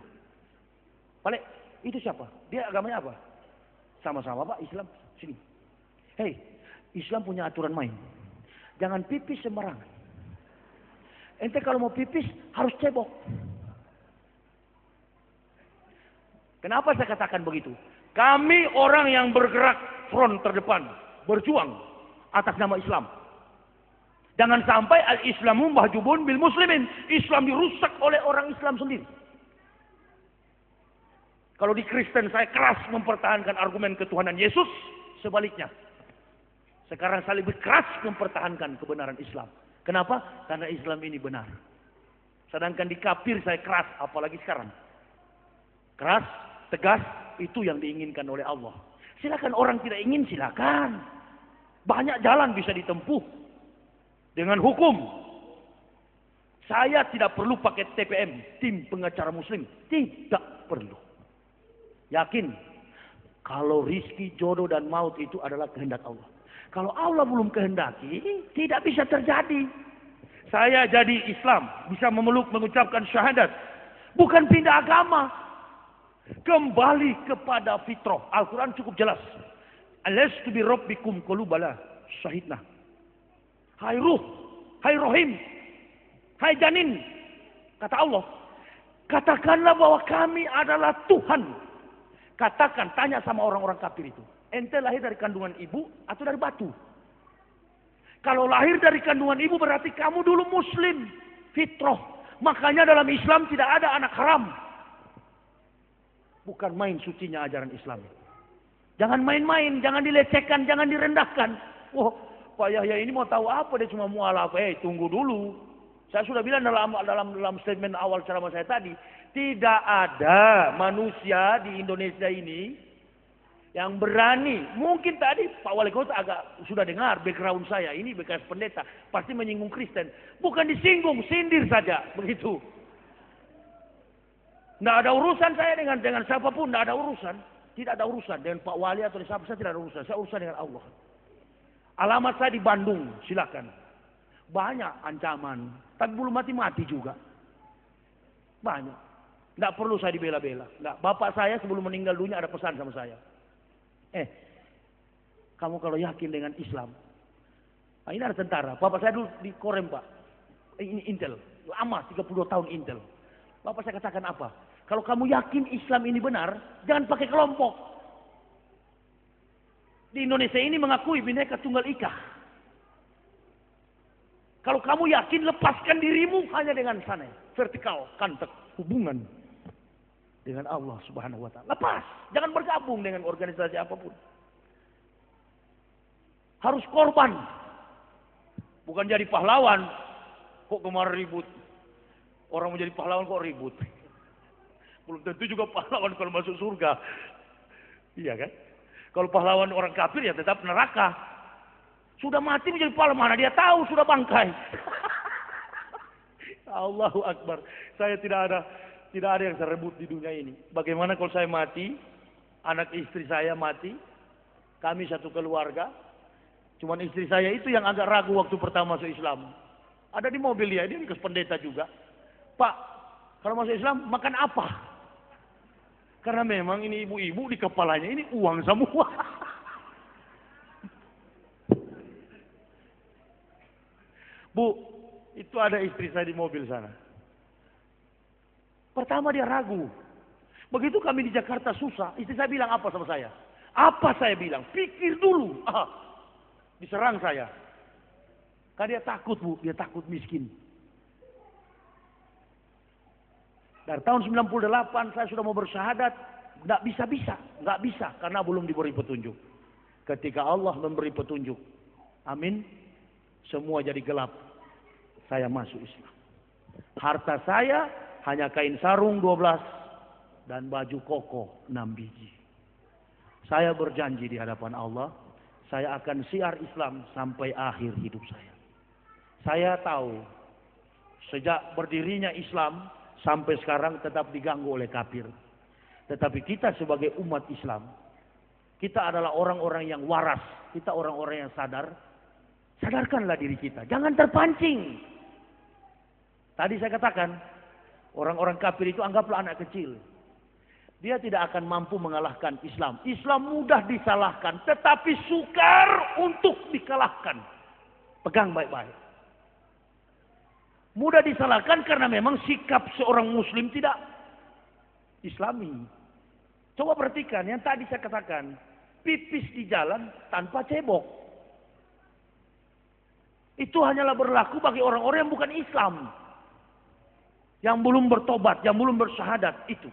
Balik, itu siapa? Dia agamanya apa? Sama-sama Pak, Islam. Sini. Hei, Islam punya aturan main. Jangan pipis sembarangan. Ente kalau mau pipis harus cebok. Kenapa saya katakan begitu? Kami orang yang bergerak front terdepan, berjuang atas nama Islam. Jangan sampai al-Islamu mahjubun bil muslimin. Islam dirusak oleh orang Islam sendiri. Kalau di Kristen saya keras mempertahankan argumen ketuhanan Yesus, sebaliknya. Sekarang saya lebih keras mempertahankan kebenaran Islam. Kenapa? Karena Islam ini benar. Sedangkan di kafir saya keras, apalagi sekarang. Keras, tegas, itu yang diinginkan oleh Allah. Silakan orang tidak ingin, silakan. Banyak jalan bisa ditempuh. Dengan hukum. Saya tidak perlu pakai TPM, tim pengacara muslim. Tidak perlu. Yakin. Kalau rizki, jodoh dan maut itu adalah kehendak Allah. Kalau Allah belum kehendaki, tidak bisa terjadi. Saya jadi Islam, bisa memeluk, mengucapkan syahadat. Bukan pindah agama. Kembali kepada fitrah. Al-Quran cukup jelas. Alastu bi rabbikum qalu bala syahidna. Hai ruh, hai rohim, hai janin. Kata Allah, katakanlah bahwa kami adalah Tuhan. Katakan, tanya sama orang-orang kafir itu. Ente lahir dari kandungan ibu atau dari batu? Kalau lahir dari kandungan ibu berarti kamu dulu muslim. Fitrah. Makanya dalam Islam tidak ada anak haram. Bukan main sucinya ajaran Islam. Jangan main-main, jangan dilecehkan, jangan direndahkan. Wah, Pak Yahya ini mau tahu apa, dia cuma mualaf. Tunggu dulu. Saya sudah bilang dalam statement awal ceramah saya tadi, tidak ada manusia di Indonesia ini yang berani. Mungkin tadi Pak Wali Kota agak sudah dengar background saya, ini bekas pendeta, pasti menyinggung Kristen. Bukan disinggung, sindir saja, begitu. Tidak ada urusan saya dengan siapapun, tidak ada urusan. Tidak ada urusan dengan Pak Wali atau siapa, saya tidak ada urusan. Saya urusan dengan Allah. Alamat saya di Bandung, silakan. Banyak ancaman, tapi belum mati-mati juga. Banyak. Tidak perlu saya dibela-bela. Bapak saya sebelum meninggal dunia ada pesan sama saya. Kamu kalau yakin dengan Islam. Nah, ini ada tentara. Bapak saya dulu di Korem, Pak. Ini Intel. Lama, 32 tahun Intel. Bapak saya katakan apa? Kalau kamu yakin Islam ini benar, jangan pakai kelompok. Di Indonesia ini mengakui Bhinneka Tunggal Ika. Kalau kamu yakin, lepaskan dirimu hanya dengan sana. Vertikal, kantek, hubungan dengan Allah Subhanahu wa Ta'ala. Lepas, jangan bergabung dengan organisasi apapun. Harus korban. Bukan jadi pahlawan. Kok kemarin ribut? Orang menjadi pahlawan kok ribut? Belum tentu juga pahlawan kalau masuk surga. Iya kan? Kalau pahlawan orang kafir ya tetap neraka. Sudah mati menjadi pahlawan, mana dia tahu sudah bangkai. Allahu Akbar. Saya tidak ada yang saya rebut di dunia ini. Bagaimana kalau saya mati, anak istri saya mati, kami satu keluarga, cuman istri saya itu yang agak ragu waktu pertama masuk Islam. Ada di mobil dia bekas pendeta juga. Pak, Kalau masuk Islam, makan apa? Karena memang ini ibu-ibu di kepalanya ini uang semua. Bu, itu ada istri saya di mobil sana. Pertama dia ragu. Begitu kami di Jakarta susah, istri saya bilang apa sama saya? Apa saya bilang? Pikir dulu. Diserang saya. Karena dia takut, Bu, dia takut miskin. Dari tahun 98 saya sudah mau bersyahadat, nggak bisa karena belum diberi petunjuk. Ketika Allah memberi petunjuk, amin, semua jadi gelap. Saya masuk Islam. Harta saya hanya kain sarung 12 dan baju koko 6 biji. Saya berjanji di hadapan Allah, saya akan siar Islam sampai akhir hidup saya. Saya tahu sejak berdirinya Islam sampai sekarang tetap diganggu oleh kafir. Tetapi kita sebagai umat Islam, kita adalah orang-orang yang waras. Kita orang-orang yang sadar. Sadarkanlah diri kita. Jangan terpancing. Tadi saya katakan, orang-orang kafir itu anggaplah anak kecil. Dia tidak akan mampu mengalahkan Islam. Islam mudah disalahkan, tetapi sukar untuk dikalahkan. Pegang baik-baik. Mudah disalahkan karena memang sikap seorang muslim tidak Islami. Coba perhatikan yang tadi saya katakan, pipis di jalan tanpa cebok. Itu hanyalah berlaku bagi orang-orang yang bukan Islam. Yang belum bertobat, yang belum bersyahadat itu.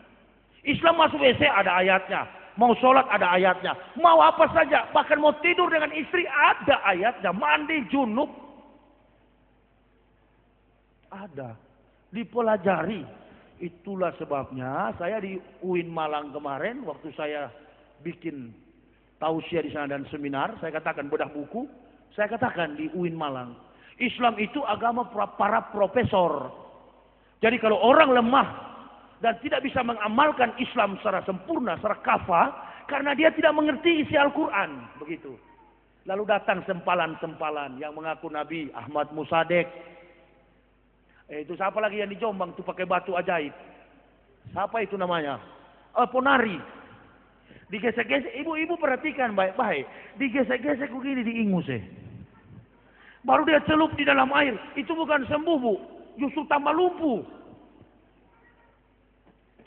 Islam masuk WC ada ayatnya. Mau sholat ada ayatnya. Mau apa saja, bahkan mau tidur dengan istri ada ayatnya. Mandi junub ada, dipelajari. Itulah sebabnya saya di UIN Malang kemarin waktu saya bikin tausiah di sana dan seminar, saya katakan bedah buku, saya katakan di UIN Malang, Islam itu agama para profesor. Jadi kalau orang lemah dan tidak bisa mengamalkan Islam secara sempurna, secara kafah, karena dia tidak mengerti isi Al-Quran, begitu. Lalu datang sempalan-sempalan yang mengaku Nabi, Ahmad Musadek. Itu siapa lagi yang di Jombang tuh pakai batu ajaib? Siapa itu namanya? Ponari. Digesek-gesek, ibu-ibu perhatikan baik-baik. Digesek-gesek begini di ingus. Baru dia celup di dalam air. Itu bukan sembuh, Bu. Justru tambah lumpuh.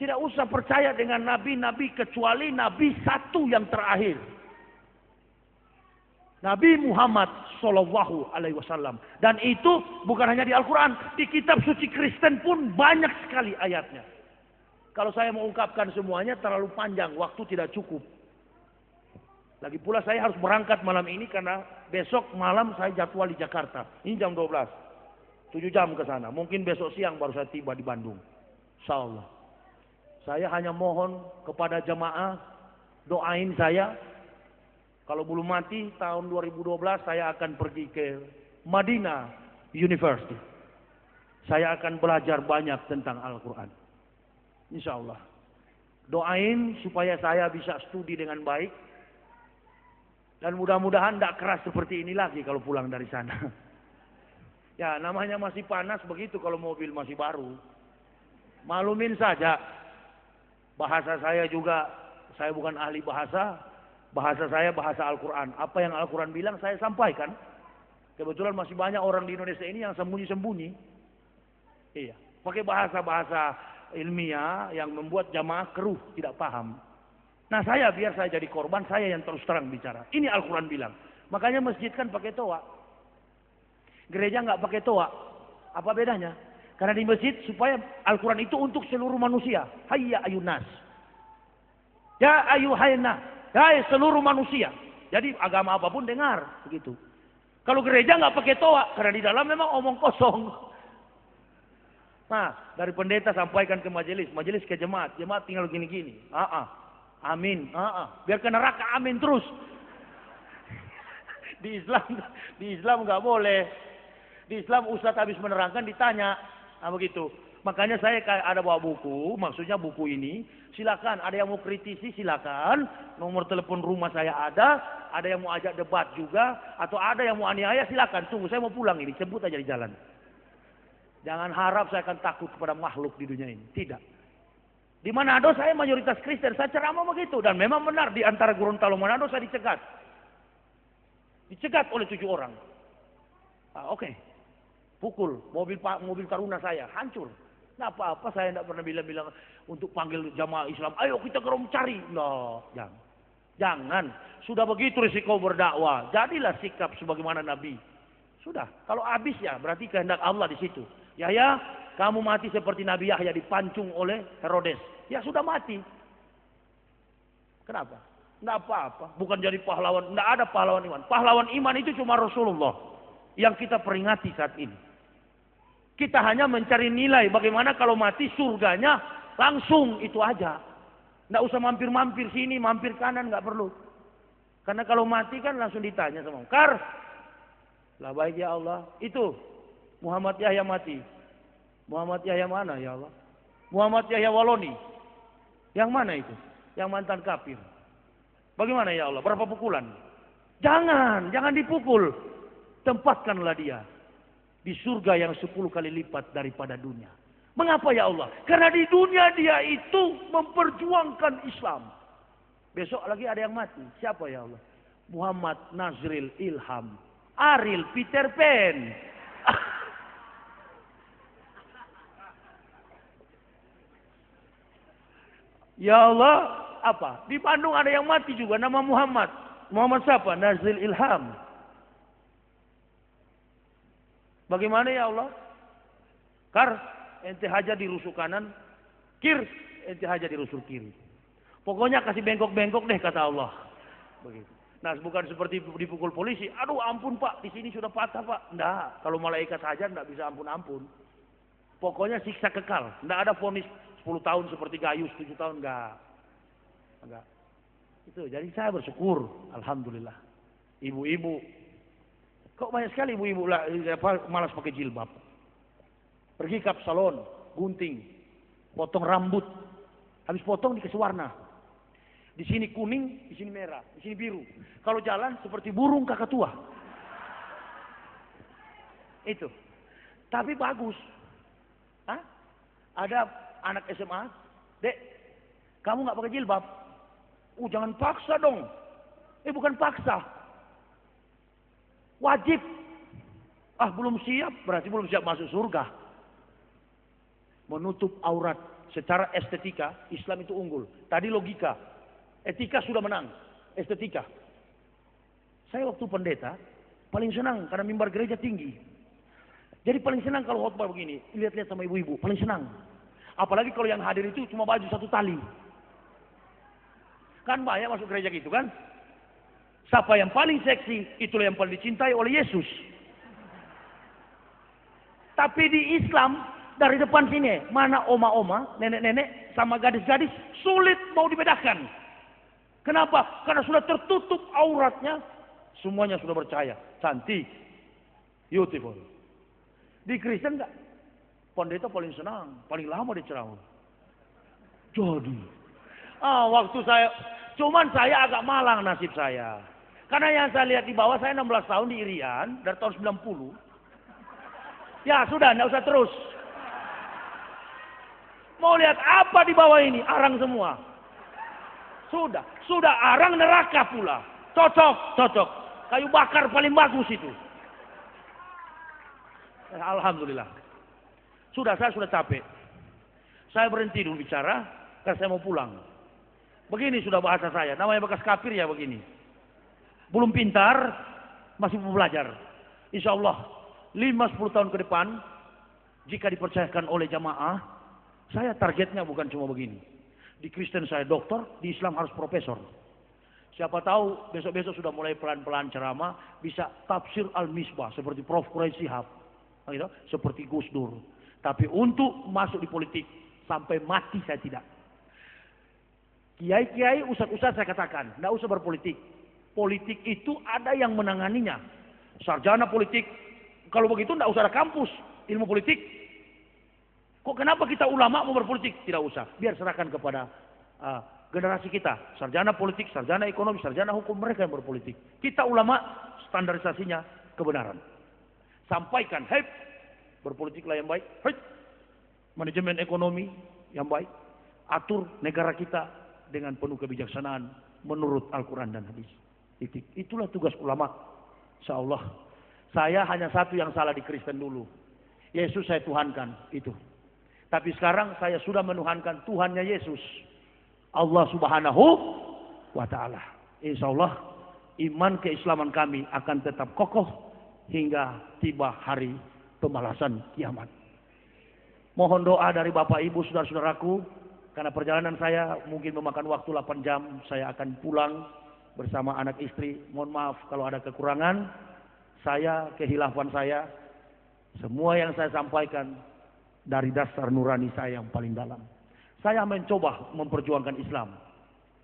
Tidak usah percaya dengan nabi-nabi kecuali nabi satu yang terakhir. Nabi Muhammad Sallallahu Alaihi Wasallam. Dan itu bukan hanya di Al-Quran, di kitab suci Kristen pun banyak sekali ayatnya. Kalau saya mengungkapkan semuanya terlalu panjang, waktu tidak cukup. Lagi pula saya harus berangkat malam ini karena besok malam saya jadwal di Jakarta. Ini jam 12, 7 jam ke sana. Mungkin besok siang baru saya tiba di Bandung. Insyaallah. Saya hanya mohon kepada jemaah doain saya. Kalau belum mati tahun 2012 saya akan pergi ke Madinah University. Saya akan belajar banyak tentang Al-Quran. Insya Allah. Doain supaya saya bisa studi dengan baik. Dan mudah-mudahan tidak keras seperti ini lagi kalau pulang dari sana. Ya namanya masih panas begitu kalau mobil masih baru. Maklumin saja. Bahasa saya juga, saya bukan ahli bahasa. Bahasa saya bahasa Al-Quran. Apa yang Al-Quran bilang saya sampaikan. Kebetulan masih banyak orang di Indonesia ini yang sembunyi-sembunyi. Iya. Pakai bahasa-bahasa ilmiah yang membuat jamaah keruh, tidak paham. Nah saya biar saya jadi korban, saya yang terus terang bicara. Ini Al-Quran bilang. Makanya masjid kan pakai toa. Gereja nggak pakai toa. Apa bedanya? Karena di masjid supaya Al-Quran itu untuk seluruh manusia. Hayya ayunas. Ya ayuhayna. Ya seluruh manusia. Jadi agama apapun dengar begitu. Kalau gereja nggak pakai toa karena di dalam memang omong kosong. Nah dari pendeta sampaikan ke majelis, majelis ke jemaat, jemaat tinggal gini-gini. Amin. Biar ke neraka amin terus. Di Islam nggak boleh. Di Islam ustadz habis menerangkan ditanya, begitu. Makanya saya ada bawa buku, maksudnya buku ini, silakan ada yang mau kritisi silakan, nomor telepon rumah saya ada yang mau ajak debat juga, atau ada yang mau aniaya silakan, tunggu saya mau pulang ini, sebut aja di jalan. Jangan harap saya akan takut kepada makhluk di dunia ini. Tidak. Di Manado saya mayoritas Kristen, saya ceramah begitu. Dan memang benar di antara Gorontalo Manado saya dicegat. Dicegat oleh 7 orang. Oke. Pukul mobil Taruna saya, hancur. Nah apa-apa saya tidak pernah bilang untuk panggil jamaah Islam, ayo kita gerom cari. No, jangan. Sudah begitu risiko berdakwah. Jadilah sikap sebagaimana Nabi. Sudah. Kalau habis ya berarti kehendak Allah di situ. Yahya, kamu mati seperti Nabi Yahya dipancung oleh Herodes. Ya sudah mati. Kenapa? Tidak apa-apa. Bukan jadi pahlawan. Tidak ada pahlawan iman. Pahlawan iman itu cuma Rasulullah yang kita peringati saat ini. Kita hanya mencari nilai bagaimana kalau mati surganya langsung itu aja. Nggak usah mampir-mampir sini, mampir kanan, nggak perlu. Karena kalau mati kan langsung ditanya sama Kar. Lah baik ya Allah. Itu Muhammad Yahya mati. Muhammad Yahya mana ya Allah? Muhammad Yahya Waloni. Yang mana itu? Yang mantan kafir. Bagaimana ya Allah? Berapa pukulan? Jangan dipukul. Tempatkanlah dia di surga yang 10 kali lipat daripada dunia. Mengapa ya Allah? Karena di dunia dia itu memperjuangkan Islam. Besok lagi ada yang mati. Siapa ya Allah? Muhammad Nazril Ilham. Ariel Peter Pan. Ya Allah, apa? Di Bandung ada yang mati juga nama Muhammad. Muhammad siapa? Nazril Ilham. Bagaimana ya Allah? Kar, ente haja di rusuk kanan. Kir, ente haja di rusuk kiri. Pokoknya kasih bengkok-bengkok deh kata Allah. Begitu. Nah, bukan seperti dipukul polisi. Aduh ampun Pak, di sini sudah patah Pak. Enggak, kalau malaikat saja enggak bisa ampun-ampun. Pokoknya siksa kekal. Enggak ada vonis 10 tahun seperti Gayus 7 tahun enggak. Itu jadi saya bersyukur, alhamdulillah. Ibu-ibu kok banyak sekali ibu-ibu malas pakai jilbab. Pergi ke salon, gunting, potong rambut. Habis potong dikasih warna. Di sini kuning, di sini merah, di sini biru. Kalau jalan seperti burung kakatua. Itu. Tapi bagus. Hah? Ada anak SMA, Dek, kamu nggak pakai jilbab. Jangan paksa dong. Bukan paksa. Wajib. Belum siap, berarti belum siap masuk surga. Menutup aurat secara estetika, Islam itu unggul. Tadi logika, etika sudah menang, estetika. Saya waktu pendeta, paling senang karena mimbar gereja tinggi. Jadi paling senang kalau khotbah begini, lihat-lihat sama ibu-ibu, paling senang. Apalagi kalau yang hadir itu cuma baju 1 tali. Kan banyak masuk gereja gitu kan? Siapa yang paling seksi, itulah yang paling dicintai oleh Yesus. Tapi di Islam, dari depan sini, mana oma-oma, nenek-nenek, sama gadis-gadis, sulit mau dibedakan. Kenapa? Karena sudah tertutup auratnya, semuanya sudah percaya. Cantik, beautiful. Di Kristen enggak? Pendeta paling senang, paling lama diceramah. Jadi, waktu saya, cuman saya agak malang nasib saya. Karena yang saya lihat di bawah, saya 16 tahun di Irian, dari tahun 90. Ya sudah, enggak usah terus. Mau lihat apa di bawah ini? Arang semua. Sudah arang neraka pula. Cocok. Kayu bakar paling bagus itu. Alhamdulillah. Saya sudah capek. Saya berhenti dulu bicara, karena saya mau pulang. Begini sudah bahasa saya, namanya bekas kafir ya begini. Belum pintar, masih mau belajar. Insya Allah 5-10 tahun ke depan, jika dipercayakan oleh jamaah, saya targetnya bukan cuma begini. Di Kristen saya dokter, di Islam harus profesor. Siapa tahu besok-besok sudah mulai pelan-pelan ceramah, bisa tafsir Al-Misbah seperti Prof. Quraisy Shihab, seperti Gus Dur. Tapi untuk masuk di politik sampai mati saya tidak. Kiai-kiai, ustaz-ustaz saya katakan, tidak usah berpolitik. Politik itu ada yang menanganinya. Sarjana politik. Kalau begitu tidak usah ada kampus ilmu politik. Kok kenapa kita ulama mau berpolitik? Tidak usah. Biar serahkan kepada generasi kita. Sarjana politik, sarjana ekonomi, sarjana hukum, mereka yang berpolitik. Kita ulama standarisasinya kebenaran. Sampaikan, Berpolitiklah yang baik. Hai. Manajemen ekonomi yang baik. Atur negara kita dengan penuh kebijaksanaan menurut Al-Quran dan hadis. Itulah tugas ulama. Insyaallah. Saya hanya satu yang salah di Kristen dulu. Yesus saya tuhankan, itu. Tapi sekarang saya sudah menuhankan Tuhannya Yesus. Allah Subhanahu wa Ta'ala. Insyaallah iman keislaman kami akan tetap kokoh hingga tiba hari pembalasan kiamat. Mohon doa dari Bapak Ibu saudara-saudaraku, karena perjalanan saya mungkin memakan waktu 8 jam, saya akan pulang bersama anak istri. Mohon maaf kalau ada kekurangan, kehilafan saya, semua yang saya sampaikan dari dasar nurani saya yang paling dalam. Saya mencoba memperjuangkan Islam.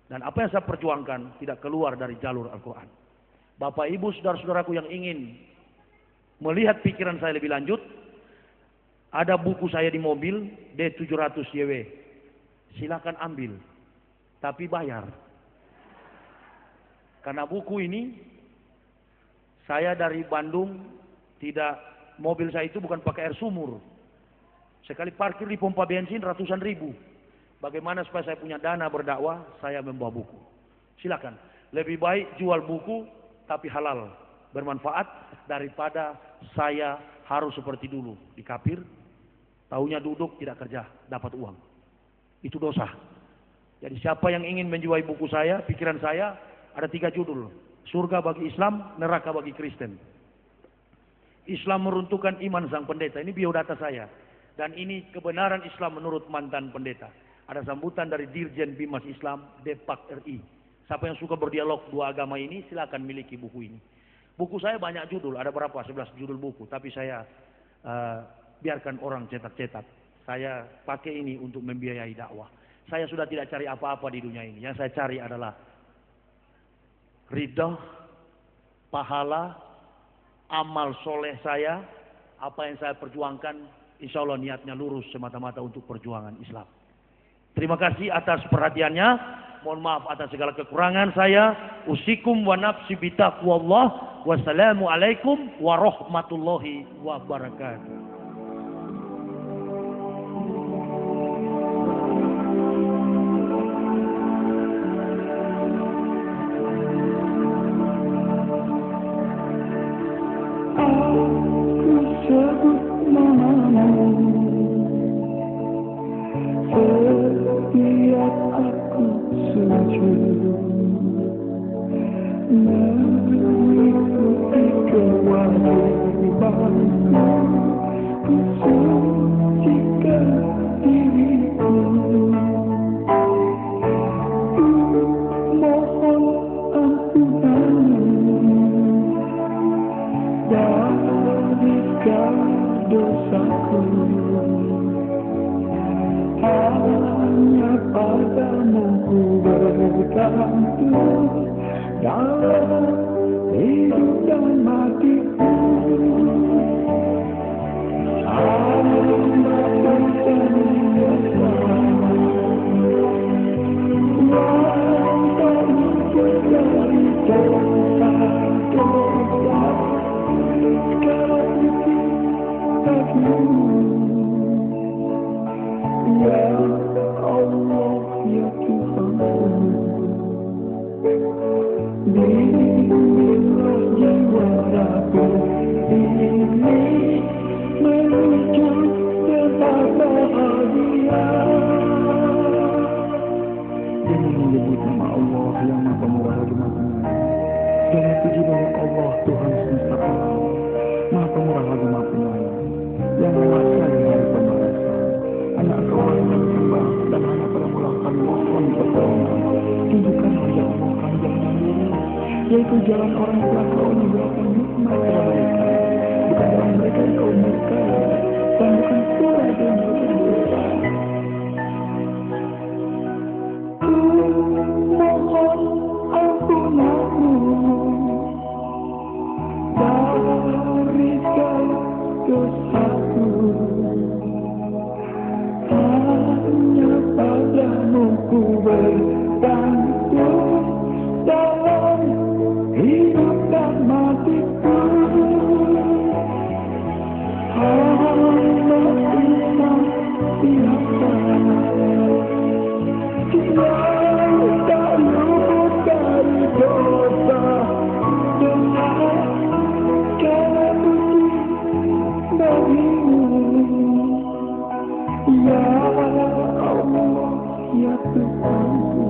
Dan apa yang saya perjuangkan tidak keluar dari jalur Al-Quran. Bapak Ibu saudara-saudaraku yang ingin melihat pikiran saya lebih lanjut, ada buku saya di mobil, D700YW. Silakan ambil, tapi bayar. Karena buku ini, saya dari Bandung, mobil saya itu bukan pakai air sumur. Sekali parkir di pompa bensin ratusan ribu. Bagaimana supaya saya punya dana berdakwah, saya membawa buku. Silakan. Lebih baik jual buku, tapi halal, bermanfaat, daripada saya harus seperti dulu, di kafir, taunya duduk, tidak kerja, dapat uang. Itu dosa. Jadi siapa yang ingin menjual buku saya, pikiran saya, ada 3 judul. Surga bagi Islam, neraka bagi Kristen. Islam meruntuhkan iman sang pendeta. Ini biodata saya. Dan ini kebenaran Islam menurut mantan pendeta. Ada sambutan dari Dirjen Bimas Islam, Depak RI. Siapa yang suka berdialog dua agama ini, silakan miliki buku ini. Buku saya banyak judul, ada berapa? 11 judul buku. Tapi saya biarkan orang cetak-cetak. Saya pakai ini untuk membiayai dakwah. Saya sudah tidak cari apa-apa di dunia ini. Yang saya cari adalah ridha, pahala, amal soleh saya, apa yang saya perjuangkan, insya Allah niatnya lurus semata-mata untuk perjuangan Islam. Terima kasih atas perhatiannya. Mohon maaf atas segala kekurangan saya. Usikum wa nafsi bitaqwallah. Wassalamualaikum warahmatullahi wabarakatuh. Yaitu jalan orang tua kau memberikan nikmat kepada mereka, bukan jalan mereka yang kau murkai, dan bukan surah yang mereka dosa. Mohon ampunanmu dari segala dosaku, hanya padamu ku bergantung dalam hidup dan matiku. waktu palsu.